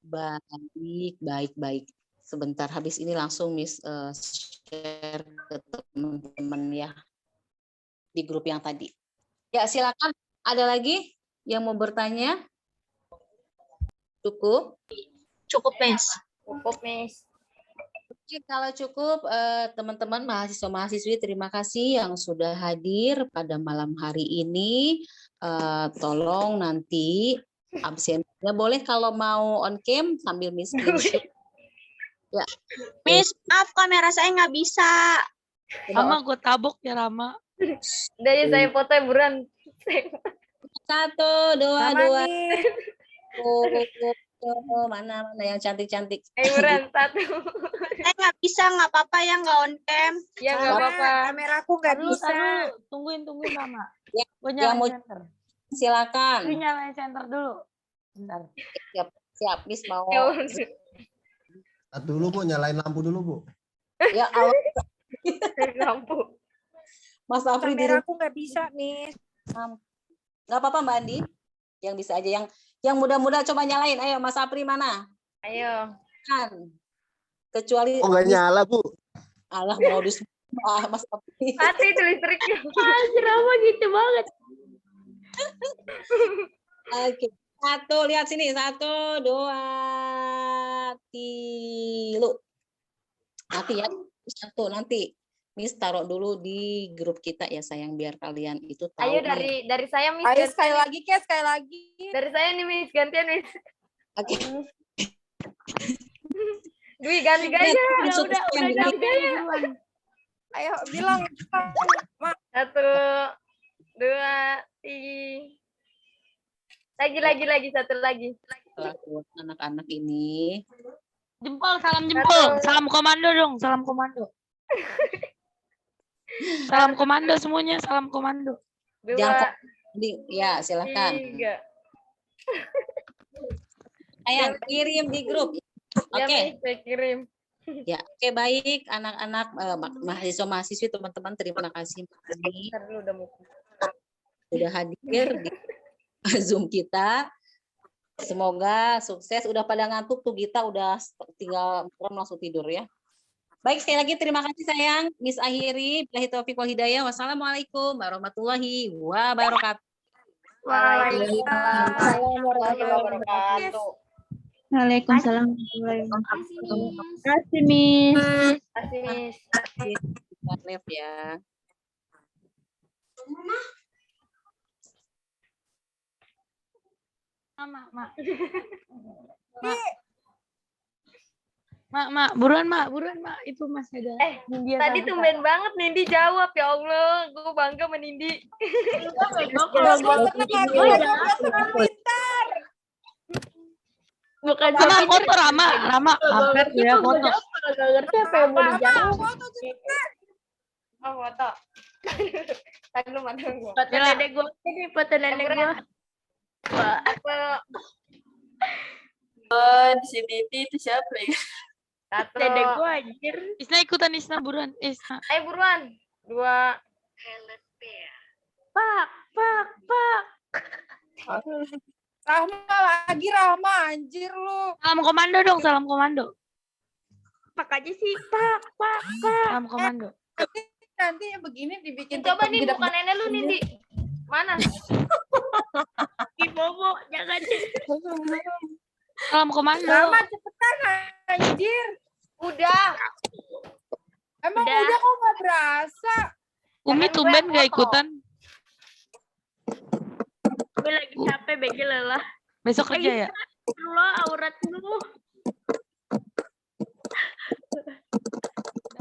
Baik. Sebentar habis ini langsung Miss share ke teman-teman ya di grup yang tadi. Ya silakan. Ada lagi yang mau bertanya? Cukup? Cukup, Miss. Cukup, Miss. Oke, kalau cukup teman-teman mahasiswa-mahasiswi terima kasih yang sudah hadir pada malam hari ini. Tolong nanti absennya boleh kalau mau on cam sambil Miss screenshot. Ya. Miss, maaf kamera saya nggak bisa. Rama gue tabok ya Rama. Udah ya saya foto buruan. 1, 2, 2. Mana yang cantik-cantik. Buruan 1. Saya nggak bisa, nggak apa-apa ya nggak on cam. Ya nggak apa-apa. Kameraku nggak bisa. Tungguin Rama. Ya, Gue yang mau nyalain center. silakan. Gue nyalain center dulu. Bentar. Siap Miss mau. Dulu Bu, nyalain lampu dulu Bu. Ya Allah. Lampu. Mas Afri di Kameraku nggak bisa nih. Nggak apa-apa Mbak Andi. Yang bisa aja yang muda-muda coba nyalain. Ayo Mas Afri mana? Ayo. Kan. Kecuali nggak nyala Bu. Allah modus Mas Afri. Mati itu listriknya. Drama gitu banget. Oke. 1, lihat sini. 1, 2, 3. Nanti ya. 1 nanti. Miss taruh dulu di grup kita ya sayang biar kalian itu tahu. Ayo dari saya Miss. Ayo sekali lagi sekali lagi. Dari saya nih Miss, gantian Miss. Oke. Dwi ganti gaya. Udah ganti gaya. Ayo bilang. 1, 2, 3. Lagi 1 lagi. Anak-anak ini. Jempol, salam jempol. Salam komando dong, salam komando. Salam komando semuanya, salam komando. 2, ya silakan. 3. Sayang kirim di grup. Oke. Saya kirim. Ya, oke baik anak-anak mahasiswa-mahasiswi teman-teman terima kasih sudah hadir di Zoom kita. Semoga sukses. Udah pada ngantuk tuh kita udah tinggal langsung tidur ya. Baik sekali lagi terima kasih sayang Miss akhiri. Billahi taufiq wal hidayah. Wassalamualaikum warahmatullahi wabarakatuh. Waalaikumsalam warahmatullahi wabarakatuh. Waalaikumsalam warahmatullahi wabarakatuh. Kasih Miss. Live ya. Mak, buruan mak, itu masih ada. Tadi tumben banget Nindi jawab ya Allah, gue bangga sama Nindi. Bukan Rama foto Rama angkat ya foto. Gak ngerti apa yang mau dijawab. Oh foto. Foto nenek gue ini foto nenek gue. Di sini itu siapa ya? Satu. Nenek gue anjir. Isna ikutan Isna buruan. Isna. Ayo buruan. 2. Pak. Rahma lagi Rahma anjir lu. Salam komando dong, salam komando. Pak aja sih. Pak. Salam komando. Nanti yang begini dibikin Coba nih TikTok bukan nenek lu nih, Di. Mana? Ih, Bobo, jangan. Salam komando. Rahma cepetan anjir. Udah. Emang Udah. udah kok nggak berasa. Umi Jangan tumben gue gak foto. ikutan. Gue lagi capek, begi lelah. Besok kerja ya? Lo aurat lu.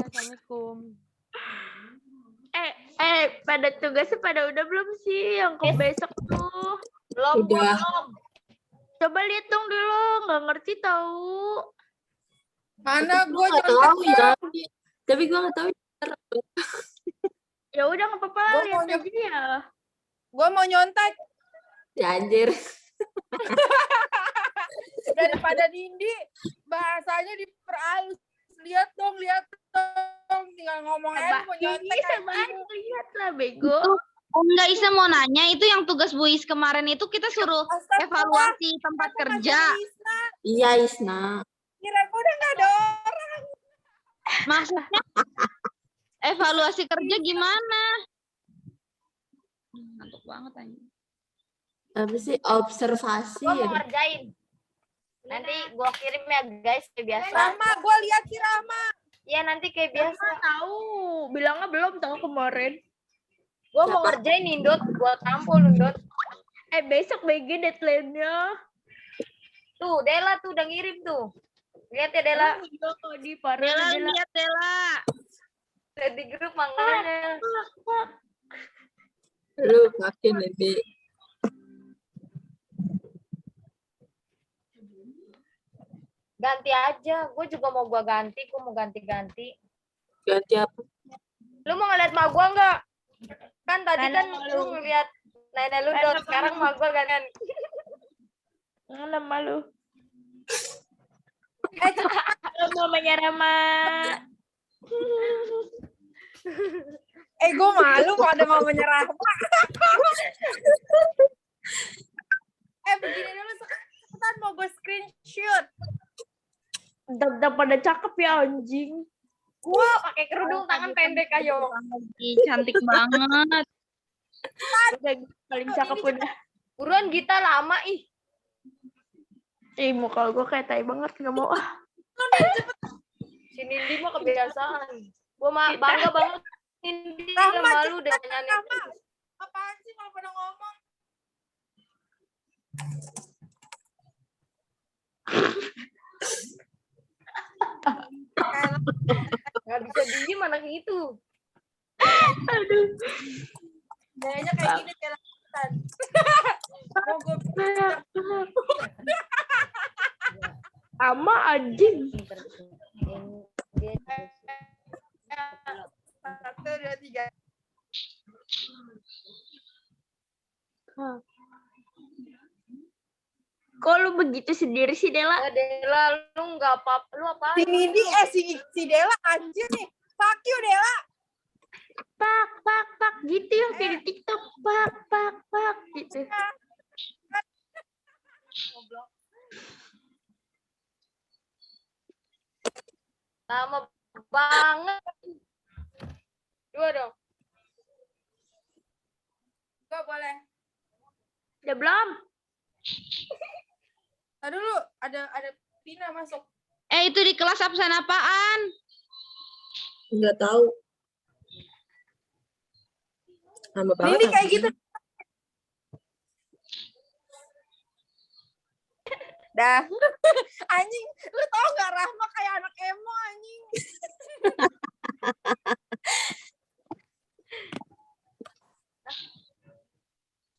Assalamualaikum. Pada tugasnya pada udah belum sih yang ke besok tuh? Belum. Udah. Coba lihat dong dulu, nggak ngerti tahu. Mana Tapi gue nggak tahu ya. Tapi gue nggak tahu. Ya udah nggak apa-apa, Gua lihat mau aja ya. Gue mau nyontek Ya anjir. daripada Nindi bahasanya diperhalus. Lihat dong, tinggal ngomong aja mau nyontek Sama anjing. lihat lah bego. Oh enggak, Isa mau nanya, itu yang tugas Bu Is kemarin itu kita suruh Astagfirullah, evaluasi tempat aku kerja. masih Isna. Iya Isna. Kira gue udah nggak ada orang. Maksudnya evaluasi kerja gimana? Ngantuk banget anjing. Apa sih observasi Gua ya? mau ngerjain. Nanti gua kirim ya guys kayak biasa. Rahma, gue lihat si Rahma. Iya nanti kayak biasa. Tahu, bilangnya belum tahu kemarin. Gua mau ngerjain Indot, gua tampol Indot. Besok BG deadline-nya. Tuh, Dela tuh udah ngirim tuh. Lihat ya Dela. Di parah Dela, Dela. lihat Dela. Di grup manggilnya. Lu pakai nanti. Ganti aja. Gue juga mau gua ganti. Gue mau ganti-ganti. Ganti apa? Lu mau ngeliat mak gua nggak? Kan tadi Nenek kan lu. lu ngeliat nenek lu Dot. Nenek Sekarang lu. mak gua kan. Ngelem malu. Mau menyerama. Gue malu kalau ada mau menyerah. Begini dulu cepetan mau gue screenshot. Udah pada cakep ya anjing. Wah, pakai kerudung tangan pendek ayo. Ih, cantik banget. Udah paling cakep udah. Buruan Gita lama ih. Muka gue kayak tai banget, nggak mau ah. Si Nindi mah kebiasaan. Gua mah bangga banget. Nindi udah malu udah nyanyi. Apaan sih kalau pada ngomong? Nggak bisa diem anak itu. Aduh. Kayaknya kayak gini cepetan. Mau gue Ama anjing. 1, 2, 3. Kok lu begitu sendiri sih, Dela? Dela, lu nggak apa-apa. Lu apa? Si Nindi, si Dela anjir nih. Fuck you, Dela. Pak, gitu yang kayak di TikTok. Pak, gitu. Lama banget. 2 dong. Gak boleh. Udah belum? Tadi dulu ada Pina masuk. Itu di kelas absen apaan? Nggak tahu. Lama banget. Nindi kayak gitu. Dah. Anjing, lu tau gak Rahma kayak anak emo anjing.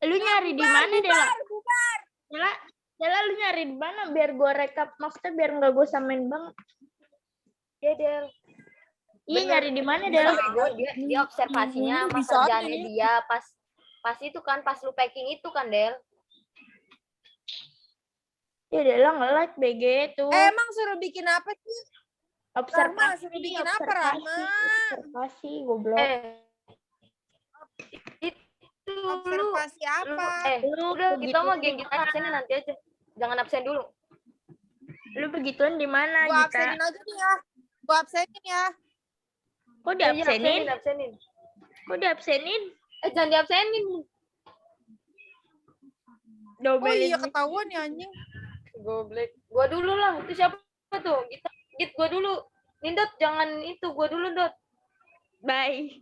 Lu nyari di mana, Dela? Bubar. Dela, lu nyari di mana biar gua rekap, maksudnya biar nggak gua samain banget. Ya, Del. Iya, nyari di mana, Del? Bego, dia observasinya sama bisa kerjaannya nih. dia pas itu kan, pas lu packing itu kan, Del. Ya, Del nge-like BG tuh. Emang suruh bikin apa sih? Observasi, suruh bikin apa, Rahma? observasi, goblok. Itu Observasi apa? udah kita mah geng kita absennya nanti aja. Jangan absen dulu. Lu begituan di mana, Gua Gita? absenin aja nih ya. Gua absenin ya. Kok diabsenin? Absenin. Kok diabsenin? Jangan diabsenin. Oh iya ketahuan ya anjing. Goblok. Gua dulu lah. Itu siapa tuh? Git gua dulu. Nindot jangan itu, gua dulu, Dot. Bye.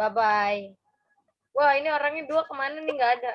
Bye-bye. Wah, ini orangnya 2 kemana nih? Nggak ada.